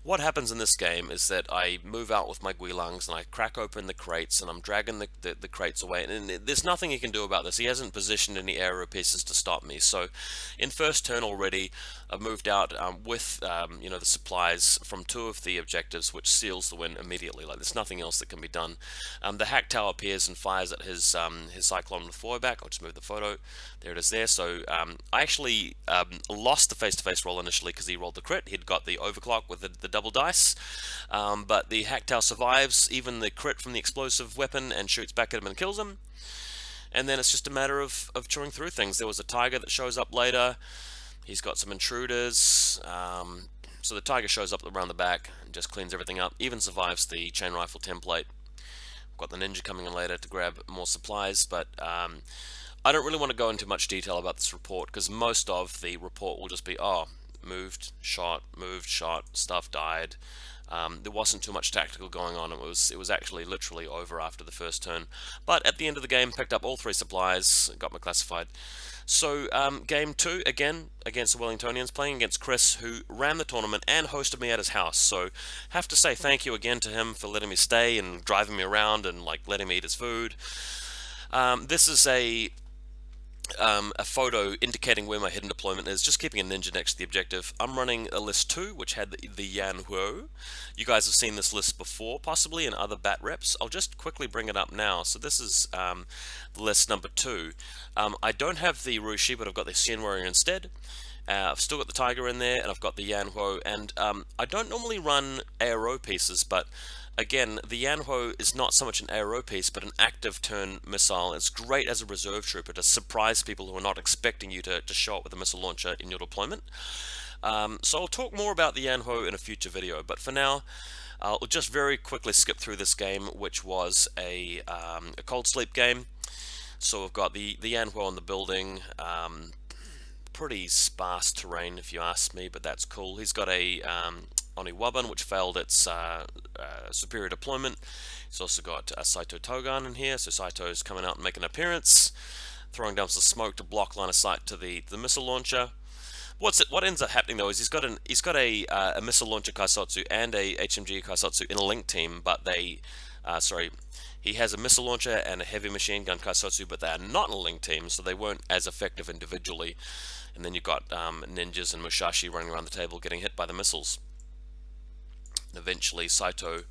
what happens in this game is that I move out with my Guilangs and I crack open the crates, and I'm dragging the crates away, and there's nothing he can do about this. He hasn't positioned any aero pieces to stop me. So in first turn already, I've moved out with the supplies from 2 of the objectives, which seals the win immediately. Like, there's nothing else that can be done. The hack tower appears and fires at his Cyclone with fallback. I'll just move the photo. There it is there. So I actually lost the face-to-face roll initially because he rolled the crit. He'd got the overclock with the double dice, but the hack tower survives even the crit from the explosive weapon and shoots back at him and kills him. And then it's just a matter of chewing through things. There was a tiger that shows up later. He's got some intruders. So the tiger shows up around the back and just cleans everything up. Even survives the chain rifle template. Got the ninja coming in later to grab more supplies, but I don't really want to go into much detail about this report because most of the report will just be, oh, moved, shot, stuff died. There wasn't too much tactical going on. It was actually literally over after the first turn. But at the end of the game, picked up all 3 supplies, got my classified. So game 2, again, against the Wellingtonians, playing against Chris, who ran the tournament and hosted me at his house. So have to say thank you again to him for letting me stay and driving me around and like letting me eat his food. This is a photo indicating where my hidden deployment is, just keeping a ninja next to the objective. I'm running a list 2, which had the Yan Huo. You guys have seen this list before, possibly in other bat reps. I'll just quickly bring it up now. So this is list number 2. I don't have the Rushi, but I've got the Xian Warrior instead. I've still got the Tiger in there, and I've got the Yan Huo, and I don't normally run ARO pieces, but again, the Yanhuo is not so much an ARO piece, but an active turn missile. It's great as a reserve trooper to surprise people who are not expecting you to show up with a missile launcher in your deployment. So I'll talk more about the Yanhuo in a future video, but for now, I'll just very quickly skip through this game, which was a cold sleep game. So we've got the Yanhuo on the building. Pretty sparse terrain, if you ask me, but that's cool. He's got a Oniwaban, which failed its superior deployment. He's also got Saito Togan in here, so Saito's coming out and making an appearance, throwing down some smoke to block line of sight to the missile launcher. What ends up happening though is he's got a missile launcher Kaisotsu and a HMG Kaisotsu in a link team, but they he has a missile launcher and a heavy machine gun Kaisotsu, but they are not in a link team, so they weren't as effective individually. And then you've got ninjas and Musashi running around the table getting hit by the missiles. And eventually Saito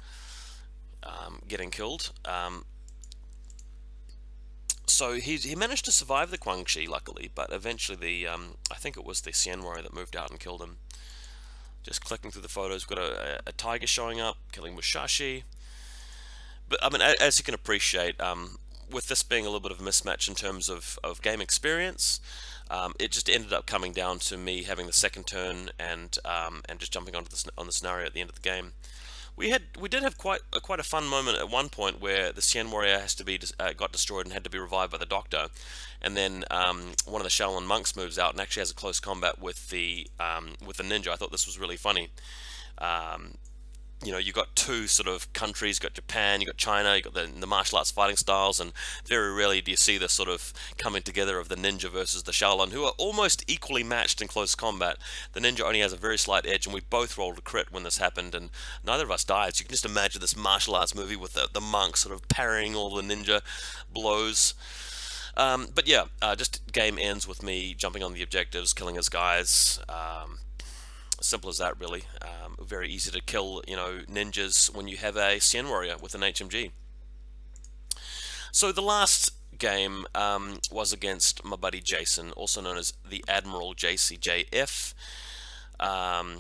getting killed. So he managed to survive the Guangxi, luckily, but eventually I think it was the Xian Warrior that moved out and killed him. Just clicking through the photos, we've got a tiger showing up, killing Musashi. But I mean, as you can appreciate, with this being a little bit of a mismatch in terms of game experience, it just ended up coming down to me having the second turn and just jumping onto on the scenario at the end of the game. We did have quite a fun moment at one point where the Xian warrior has to be got destroyed and had to be revived by the doctor, and then one of the Shaolin monks moves out and actually has a close combat with the ninja. I thought this was really funny. Um, you know, you've got two sort of countries, you've got Japan, you've got China, you've got the martial arts fighting styles, and very rarely do you see this sort of coming together of the ninja versus the Shaolin, who are almost equally matched in close combat. The ninja only has a very slight edge, and we both rolled a crit when this happened, and neither of us died. So you can just imagine this martial arts movie with the monk sort of parrying all the ninja blows. But yeah, just game ends with me jumping on the objectives, killing his guys. Simple as that, really. Very easy to kill, you know, ninjas when you have a Xian warrior with an HMG. So the last game was against my buddy Jason, also known as the Admiral JCJF. Um,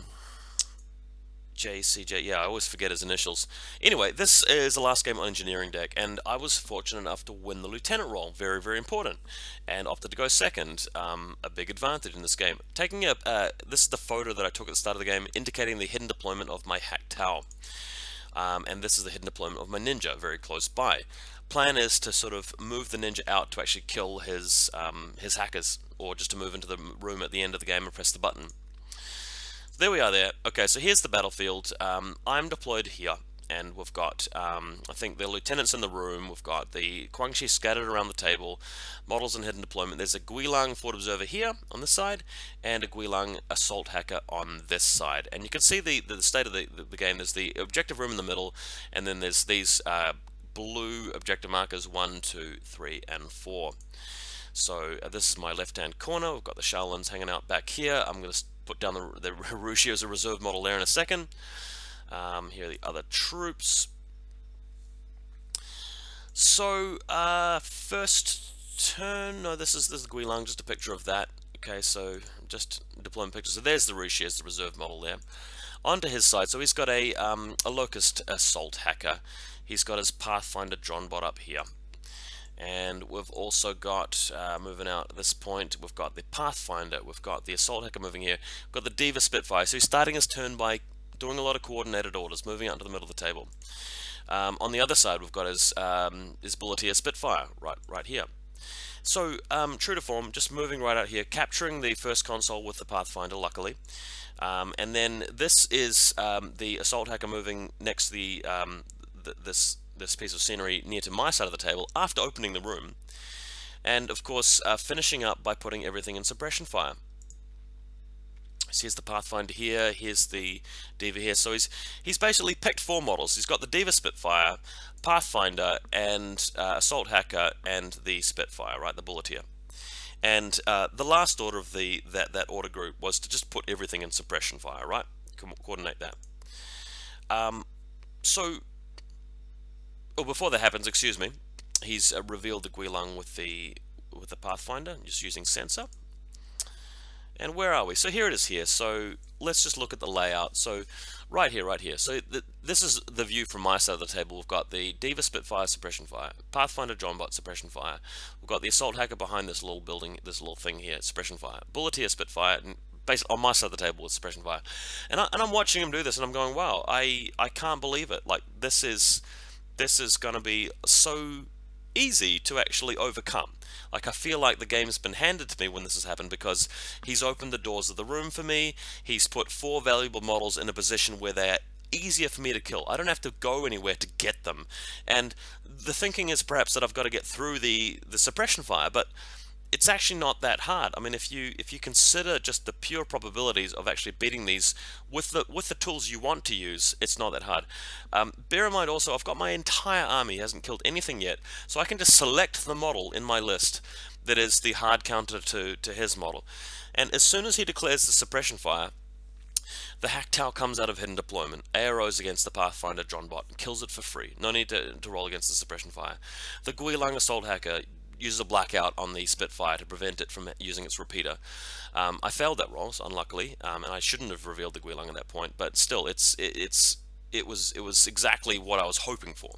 JCJ, yeah, I always forget his initials. Anyway, this is the last game on Engineering Deck, and I was fortunate enough to win the Lieutenant role, very, very important, and opted to go second, a big advantage in this game. This is the photo that I took at the start of the game, indicating the hidden deployment of my Hack Tau, and this is the hidden deployment of my Ninja, very close by. Plan is to sort of move the Ninja out to actually kill his hackers, or just to move into the room at the end of the game and press the button. There we are there. Okay, so here's the battlefield. I'm deployed here, and we've got, I think, the lieutenants in the room. We've got the Guangxi scattered around the table, models and hidden deployment. There's a Guilang Fort Observer here on this side, and a Guilang Assault Hacker on this side. And you can see the state of the game. There's the objective room in the middle, and then there's these blue objective markers 1, 2, 3, and 4. So this is my left-hand corner. We've got the Shaolins hanging out back here. I'm going to put down the Rushi as a reserve model there in a second. Here are the other troops. So first turn. No, this is the Guilang, just a picture of that. Okay, so just deployment picture. So there's the Rushi as the reserve model there. Onto his side. So he's got a Locust Assault Hacker. He's got his Pathfinder Dronbot up here. And we've also got, moving out at this point, we've got the Pathfinder, we've got the Assault Hacker moving here, we've got the Diva Spitfire. So he's starting his turn by doing a lot of coordinated orders, moving out into the middle of the table. On the other side, we've got his Bulleteer Spitfire, right here. So, true to form, just moving right out here, capturing the first console with the Pathfinder, luckily. And then this is the Assault Hacker moving next to this piece of scenery near to my side of the table after opening the room, and of course finishing up by putting everything in suppression fire. So here's the Pathfinder here, here's the Diva here. So he's basically picked 4 models. He's got the Diva Spitfire, Pathfinder, and Assault Hacker, and the Spitfire, right, the Bulleteer. And the last order of that order group was to just put everything in suppression fire, right? Coordinate that. Before that happens, excuse me, he's revealed the Guilang with the Pathfinder, just using sensor. And where are we? So here it is here. So let's just look at the layout. So right here. So this is the view from my side of the table. We've got the Diva Spitfire suppression fire, Pathfinder Dronbot suppression fire. We've got the Assault Hacker behind this little building, this little thing here, suppression fire. Bulleteer Spitfire, and based on my side of the table with suppression fire. And I'm watching him do this, and I'm going, wow, I can't believe it. Like this is going to be so easy to actually overcome. Like I feel like the game's been handed to me when this has happened, because he's opened the doors of the room for me. He's put 4 valuable models in a position where they're easier for me to kill. I don't have to go anywhere to get them. And the thinking is perhaps that I've got to get through the suppression fire, but it's actually not that hard. I mean, if you consider just the pure probabilities of actually beating these with the tools you want to use, it's not that hard. Bear in mind also, I've got my entire army, hasn't killed anything yet, so I can just select the model in my list that is the hard counter to his model. And as soon as he declares the suppression fire, the Hack Tau comes out of hidden deployment, AROs against the Pathfinder Dronbot, and kills it for free. No need to roll against the suppression fire. The Guilang Assault Hacker uses a blackout on the Spitfire to prevent it from using its repeater. I failed that roll, unluckily, and I shouldn't have revealed the Guilang at that point. But still, it was exactly what I was hoping for.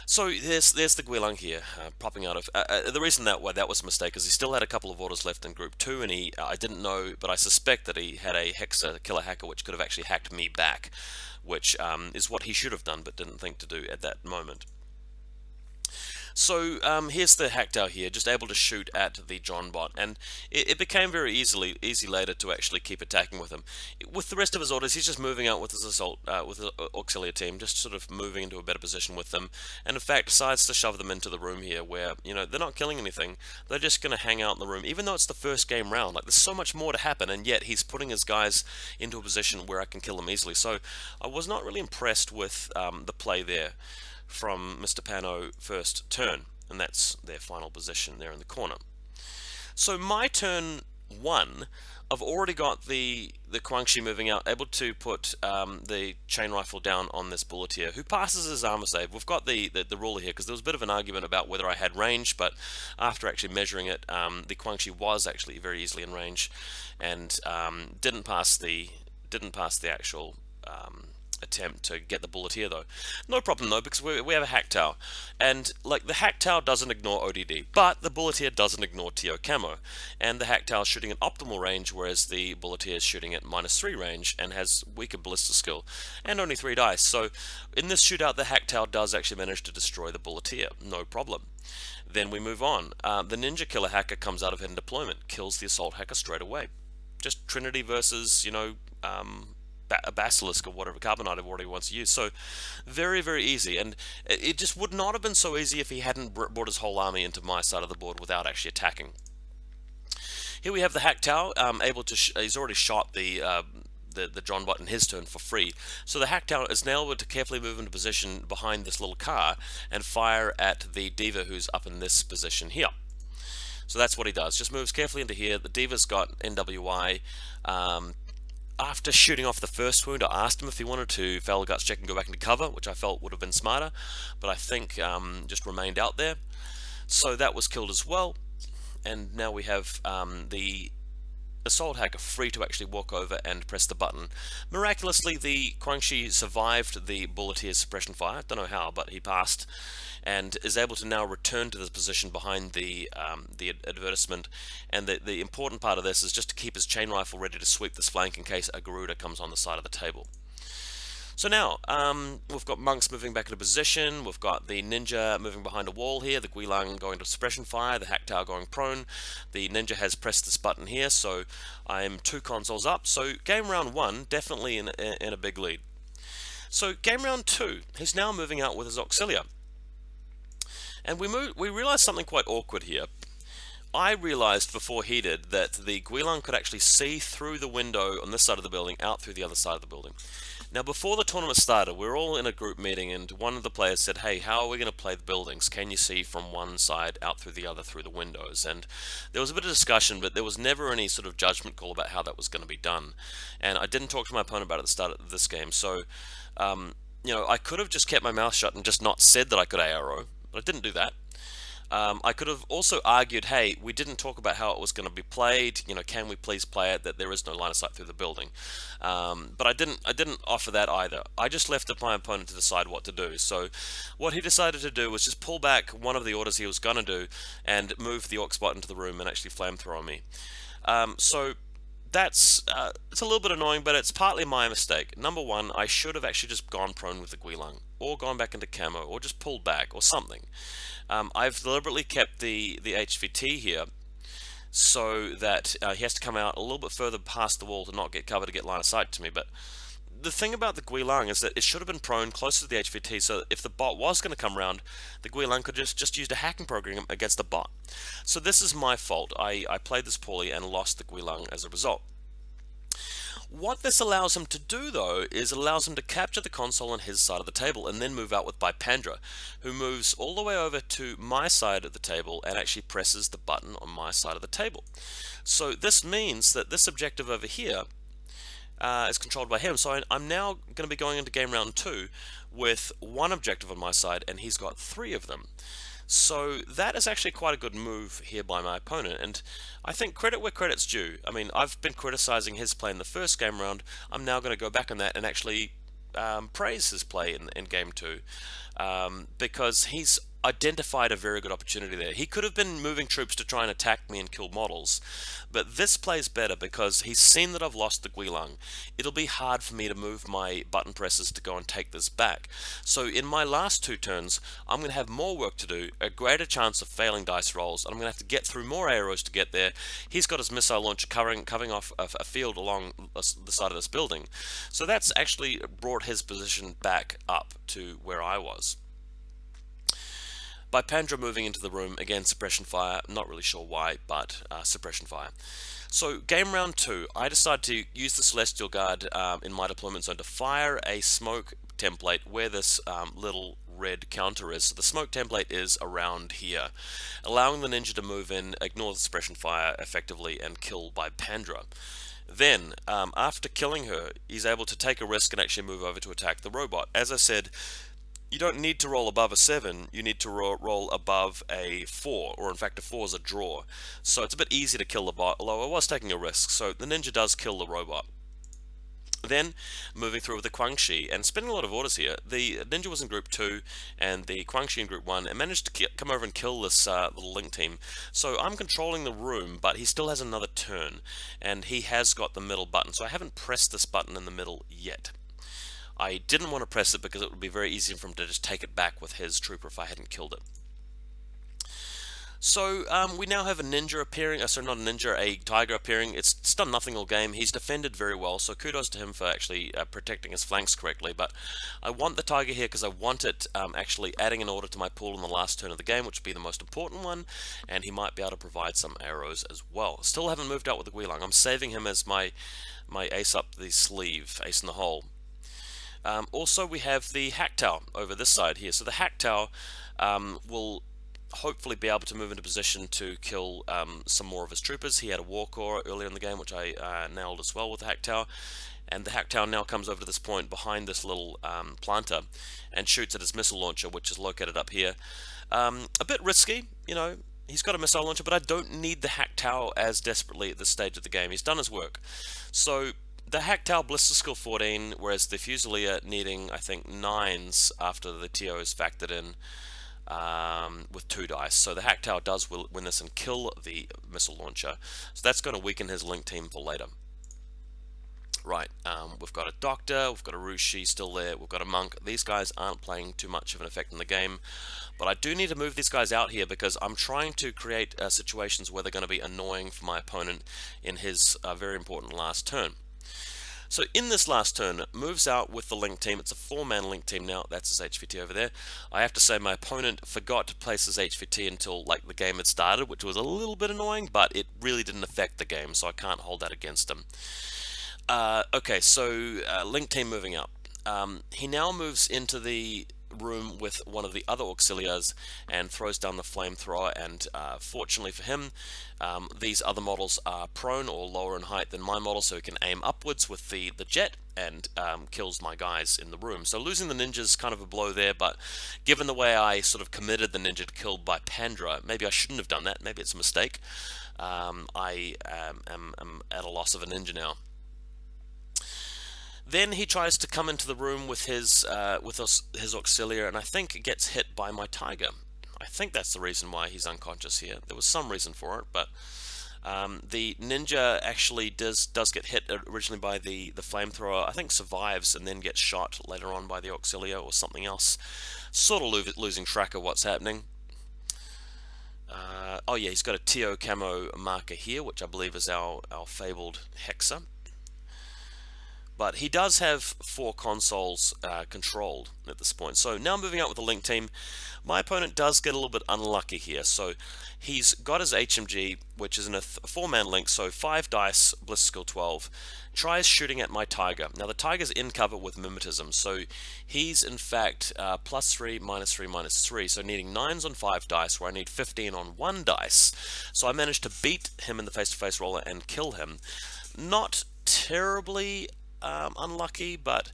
So there's the Guilang here, popping out of. The reason why that was a mistake is he still had a couple of orders left in Group 2, and I didn't know, but I suspect that he had a Hexa killer hacker which could have actually hacked me back, which is what he should have done but didn't think to do at that moment. So here's the Hacktail here, just able to shoot at the John bot, and it became very easy later to actually keep attacking with him. With the rest of his orders, he's just moving out with his assault, with the auxiliary team, just sort of moving into a better position with them, and in fact decides to shove them into the room here, where they're not killing anything, they're just going to hang out in the room, even though it's the first game round. Like, there's so much more to happen, and yet he's putting his guys into a position where I can kill them easily. So I was not really impressed with the play there from Mr. Pano first turn, and that's their final position there in the corner. So my turn 1, I've already got the Guangxi moving out, able to put the chain rifle down on this bullet here, who passes his armor save. We've got the ruler here, because there was a bit of an argument about whether I had range, but after actually measuring it, the Guangxi was actually very easily in range, and didn't pass the actual attempt to get the bullet here though. No problem though, because we have a Hacktail, and like the Hacktail doesn't ignore ODD, but the bullet here doesn't ignore TO camo, and the Hacktail is shooting at optimal range, whereas the bullet here is shooting at -3 range and has weaker ballista skill and only 3 dice. So in this shootout, the Hacktail does actually manage to destroy the bullet here, no problem. Then we move on. The Ninja Killer Hacker comes out of hidden deployment, kills the Assault Hacker straight away. Just Trinity versus, a Basilisk or whatever Carbonite of whatever he wants to use. So very, very easy, and it just would not have been so easy if he hadn't brought his whole army into my side of the board without actually attacking. Here we have the Hacktail, able to he's already shot the John bot in his turn for free, so the Hacktail is now able to carefully move into position behind this little car and fire at the Diva who's up in this position here. So that's what he does, just moves carefully into here. The Diva's got NWI. After shooting off the first wound, I asked him if he wanted to fail a guts check and go back into cover, which I felt would have been smarter, but I think just remained out there. So that was killed as well, and now we have the Assault Hacker free to actually walk over and press the button. Miraculously, the Guangxi survived the bullet here suppression fire. Don't know how, but he passed, and is able to now return to this position behind the advertisement. And the important part of this is just to keep his chain rifle ready to sweep this flank in case a Garuda comes on the side of the table. So now, we've got Monks moving back into position, we've got the Ninja moving behind a wall here, the Guilang going to suppression fire, the Hacktail going prone, the Ninja has pressed this button here, so I'm 2 consoles up. So game round 1, definitely in a big lead. So game round 2, he's now moving out with his Auxilia. And we realized something quite awkward here. I realized before he did that the Guilang could actually see through the window on this side of the building out through the other side of the building. Now, before the tournament started, we were all in a group meeting, and one of the players said, hey, how are we going to play the buildings? Can you see from one side out through the other through the windows? And there was a bit of discussion, but there was never any sort of judgment call about how that was going to be done. And I didn't talk to my opponent about it at the start of this game, so I could have just kept my mouth shut and just not said that I could ARO, but I didn't do that. I could have also argued, hey, we didn't talk about how it was going to be played, can we please play it, that there is no line of sight through the building. But I didn't offer that either. I just left it to my opponent to decide what to do. So what he decided to do was just pull back one of the orders he was going to do and move the Aux bot into the room and actually flamethrower on me. So that's it's a little bit annoying, but it's partly my mistake. Number one, I should have actually just gone prone with the Guilang, or gone back into camo, or just pulled back, or something. I've deliberately kept the HVT here so that he has to come out a little bit further past the wall to not get cover to get line of sight to me. But the thing about the Guilang is that it should have been prone closer to the HVT, so if the bot was going to come around, the Guilang could just use a hacking program against the bot. So this is my fault. I played this poorly and lost the Guilang as a result. What this allows him to do, though, is it allows him to capture the console on his side of the table and then move out with Bipandra, who moves all the way over to my side of the table and actually presses the button on my side of the table. So this means that this objective over here is controlled by him. So I'm now going to be going into game round 2 with one objective on my side, and he's got 3 of them. So that is actually quite a good move here by my opponent, and I think credit where credit's due. I mean, I've been criticizing his play in the first game round. I'm now going to go back on that and actually praise his play in game 2, because he's identified a very good opportunity there. He could have been moving troops to try and attack me and kill models, but this plays better because he's seen that I've lost the Guilang. It'll be hard for me to move my button presses to go and take this back. So in my last 2 turns, I'm going to have more work to do, a greater chance of failing dice rolls, and I'm going to have to get through more arrows to get there. He's got his missile launcher covering off a field along the side of this building. So that's actually brought his position back up to where I was. By Pandra moving into the room, again, suppression fire, not really sure why, but suppression fire. So game round 2, I decided to use the Celestial Guard in my deployment zone to fire a smoke template where this little red counter is. So the smoke template is around here, allowing the ninja to move in, ignore the suppression fire effectively, and kill by Pandra. Then, after killing her, he's able to take a risk and actually move over to attack the robot. As I said, you don't need to roll above a 7, you need to roll above a 4, or in fact a 4 is a draw. So it's a bit easy to kill the bot, although I was taking a risk, so the ninja does kill the robot. Then, moving through with the Guangxi, and spending a lot of orders here, the ninja was in group 2, and the Guangxi in group 1, and managed to come over and kill this little link team. So I'm controlling the room, but he still has another turn, and he has got the middle button, so I haven't pressed this button in the middle yet. I didn't want to press it because it would be very easy for him to just take it back with his trooper if I hadn't killed it. So we now have a ninja appearing, sorry, not a ninja, a tiger appearing. It's done nothing all game. He's defended very well, so kudos to him for actually protecting his flanks correctly. But I want the tiger here because I want it actually adding an order to my pool in the last turn of the game, which would be the most important one, and he might be able to provide some arrows as well. Still haven't moved out with the Guilang. I'm saving him as my ace up the sleeve, ace in the hole. Also, we have the Hack Tower over this side here. So the Hack Tower will hopefully be able to move into position to kill some more of his troopers. He had a War Core earlier in the game, which I nailed as well with the Hack Tower. And the Hack Tower now comes over to this point behind this little planter and shoots at his missile launcher, which is located up here. A bit risky, you know. He's got a missile launcher, but I don't need the Hack Tower as desperately at this stage of the game. He's done his work. So the Hack Tower Blister skill 14, whereas the Fusilier needing, I think, 9s after the TO is factored in with 2 dice. So the Hack Tower does win this and kill the missile launcher. So that's going to weaken his link team for later. Right, we've got a Doctor, we've got a Rushi still there, we've got a Monk. These guys aren't playing too much of an effect in the game, but I do need to move these guys out here because I'm trying to create situations where they're going to be annoying for my opponent in his very important last turn. So in this last turn, moves out with the link team. It's a 4-man link team now. That's his HVT over there. I have to say my opponent forgot to place his HVT until like the game had started, which was a little bit annoying, but it really didn't affect the game, so I can't hold that against him. Okay, so link team moving up. He now moves into the room with one of the other auxiliaries and throws down the flamethrower, and fortunately for him, these other models are prone or lower in height than my model, so he can aim upwards with the jet and kills my guys in the room. So losing the ninja is kind of a blow there, but given the way I sort of committed the ninja to kill by Pandra, maybe I shouldn't have done that, maybe it's a mistake. I am at a loss of a ninja now. Then he tries to come into the room with his auxiliary, and I think gets hit by my tiger. I think that's the reason why he's unconscious here. There was some reason for it, but the ninja actually does get hit originally by the flamethrower. I think survives and then gets shot later on by the auxiliary or something else. Sort of losing track of what's happening. Oh yeah, he's got a TO camo marker here, which I believe is our fabled Hexer. But he does have 4 consoles controlled at this point. So now moving out with the link team, my opponent does get a little bit unlucky here. So he's got his HMG, which is in a 4-man link, so 5 dice, Blister skill 12, tries shooting at my tiger. Now the tiger's in cover with mimetism, so he's in fact +3, -3, -3, so needing 9s on 5 dice, where I need 15 on 1 dice. So I managed to beat him in the face-to-face roller and kill him. Not terribly unlucky, but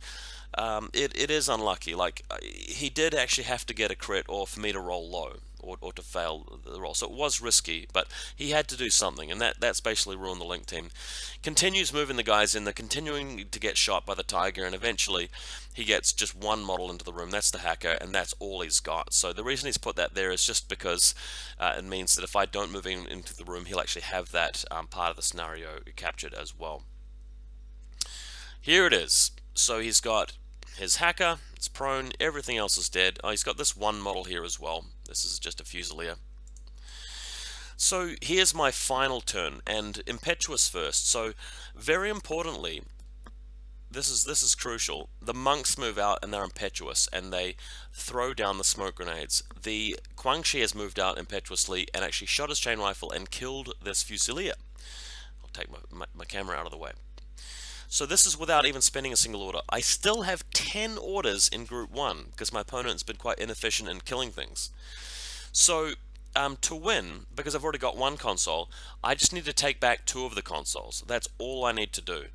it is unlucky. Like, he did actually have to get a crit or for me to roll low. or to fail the roll. So it was risky, but he had to do something, and that's basically ruined the Link team. Continues moving the guys in, they're continuing to get shot by the Tiger, and eventually he gets just one model into the room. That's the hacker, and that's all he's got. So the reason he's put that there is just because it means that if I don't move him into the room, he'll actually have that part of the scenario captured as well. Here it is. So he's got his hacker, it's prone, everything else is dead. Oh, he's got this one model here as well. This is just a Fusilier. So here's my final turn, and Impetuous first. So very importantly, this is crucial. The monks move out and they're impetuous, and they throw down the smoke grenades. The Guangxi has moved out impetuously and actually shot his chain rifle and killed this Fusilier. I'll take my camera out of the way. So this is without even spending a single order. I still have 10 orders in Group 1 because my opponent's been quite inefficient in killing things. So to win, because I've already got one console, I just need to take back 2 of the consoles. That's all I need to do.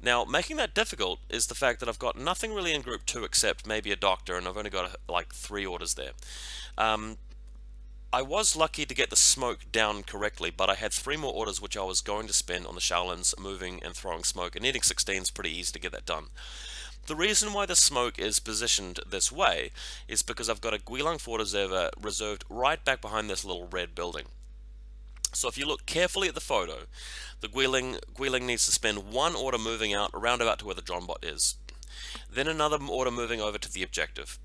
Now, making that difficult is the fact that I've got nothing really in Group 2 except maybe a doctor, and I've only got like 3 orders there. I was lucky to get the smoke down correctly, but I had 3 more orders which I was going to spend on the Shaolins moving and throwing smoke, and needing 16 is pretty easy to get that done. The reason why the smoke is positioned this way is because I've got a Guilang Fort reserved right back behind this little red building. So if you look carefully at the photo, the Guilang needs to spend 1 order moving out around about to where the drone bot is. Then another order moving over to the objective.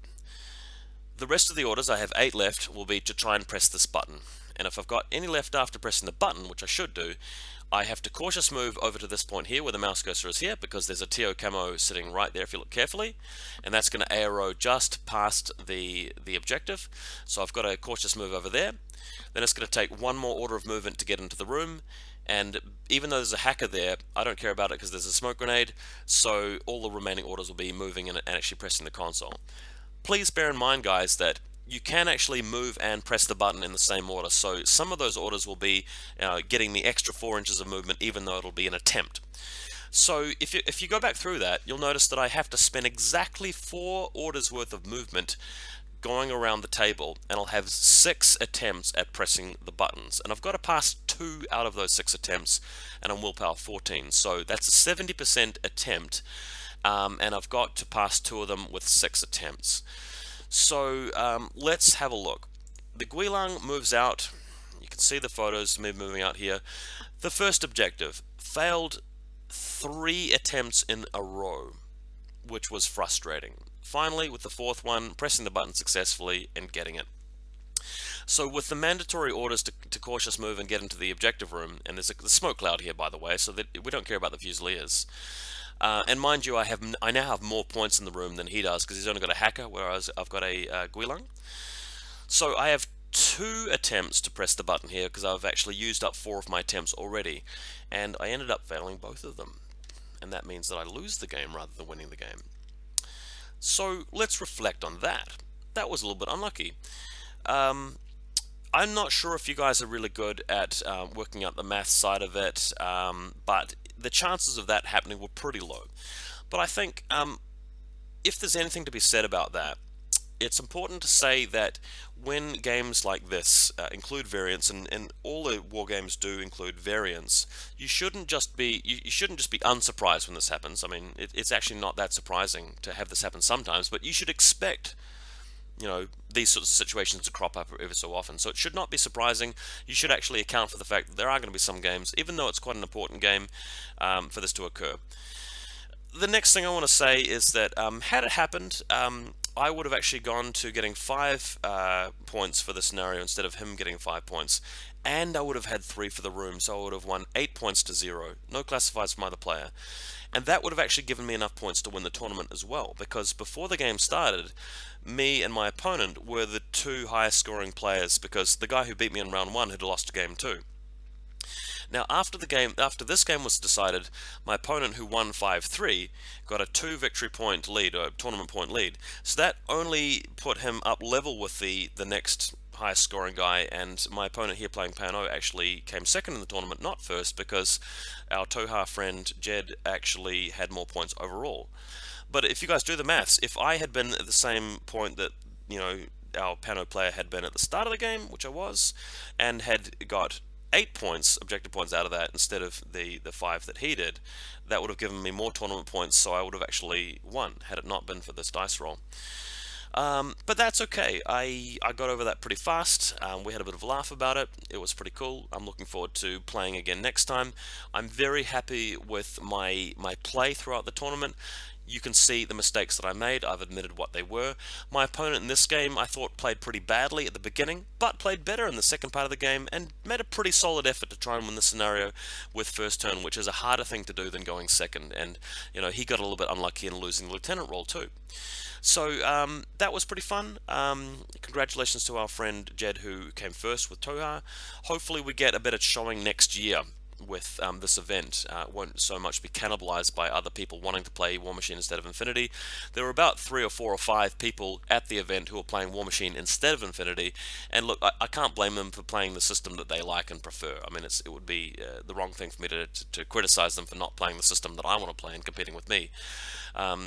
The rest of the orders, I have 8 left, will be to try and press this button. And if I've got any left after pressing the button, which I should do, I have to cautious move over to this point here where the mouse cursor is here, because there's a TO camo sitting right there if you look carefully, and that's going to ARO just past the objective. So I've got a cautious move over there. Then it's going to take 1 more order of movement to get into the room, and even though there's a hacker there, I don't care about it because there's a smoke grenade, so all the remaining orders will be moving and actually pressing the console. Please bear in mind, guys, that you can actually move and press the button in the same order, so some of those orders will be getting the extra 4 inches of movement, even though it'll be an attempt. So if you go back through that, you'll notice that I have to spend exactly 4 orders worth of movement going around the table, and I'll have 6 attempts at pressing the buttons, and I've got to pass 2 out of those 6 attempts, and I'm willpower 14, so that's a 70% attempt, and I've got to pass 2 of them with 6 attempts. So let's have a look. The Guilang moves out. You can see the photos of me moving out here. The first objective failed 3 attempts in a row, which was frustrating. Finally, with the 4th one, pressing the button successfully and getting it. So with the mandatory orders to cautious move and get into the objective room, and there's a smoke cloud here, by the way, so that we don't care about the Fusiliers. And mind you, I now have more points in the room than he does, because he's only got a hacker, whereas I've got a Guilang. So I have 2 attempts to press the button here, because I've actually used up 4 of my attempts already, and I ended up failing both of them. And that means that I lose the game rather than winning the game. So let's reflect on that. That was a little bit unlucky. I'm not sure if you guys are really good at working out the math side of it, but the chances of that happening were pretty low. But I think if there's anything to be said about that, it's important to say that when games like this include variants, and all the war games do include variants, you shouldn't just be unsurprised when this happens. I mean, it's actually not that surprising to have this happen sometimes, but you should expect, you know, these sorts of situations to crop up ever so often. So it should not be surprising. You should actually account for the fact that there are going to be some games, even though it's quite an important game, for this to occur. The next thing I want to say is that had it happened, I would have actually gone to getting 5 points for the scenario instead of him getting 5 points, and I would have had 3 for the room, so I would have won 8 points to 0, no classifieds from either player. And that would have actually given me enough points to win the tournament as well, because before the game started, me and my opponent were the 2 highest scoring players, because the guy who beat me in round 1 had lost game 2. Now after this game was decided, my opponent, who won 5-3, got a 2 victory point lead, or tournament point lead, so that only put him up level with the next highest scoring guy, and my opponent here playing Pano actually came second in the tournament, not first, because our Toha friend Jed actually had more points overall. But if you guys do the maths, if I had been at the same point that, you know, our Pano player had been at the start of the game, which I was, and had got 8 points, objective points out of that instead of the 5 that he did, that would have given me more tournament points, so I would have actually won had it not been for this dice roll. But that's okay. I got over that pretty fast. We had a bit of a laugh about it. It was pretty cool. I'm looking forward to playing again next time. I'm very happy with my play throughout the tournament. You can see the mistakes that I made. I've admitted what they were. My opponent in this game, I thought, played pretty badly at the beginning, but played better in the second part of the game and made a pretty solid effort to try and win the scenario with first turn, which is a harder thing to do than going second. And, you know, he got a little bit unlucky in losing the lieutenant role too. So that was pretty fun. Congratulations to our friend Jed, who came first with Toha. Hopefully we get a better showing next year with this event. It won't so much be cannibalized by other people wanting to play War Machine instead of Infinity. There were about 3 or 4 or 5 people at the event who were playing War Machine instead of Infinity, and look, I can't blame them for playing the system that they like and prefer. I mean, it would be the wrong thing for me to criticize them for not playing the system that I want to play and competing with me.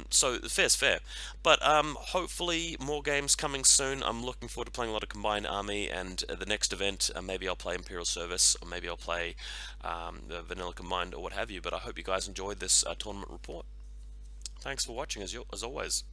So fair's fair. But hopefully more games coming soon. I'm looking forward to playing a lot of Combined Army, and the next event, maybe I'll play Imperial Service, or maybe I'll play the Vanilla Combined, or what have you. But I hope you guys enjoyed this tournament report. Thanks for watching, as always.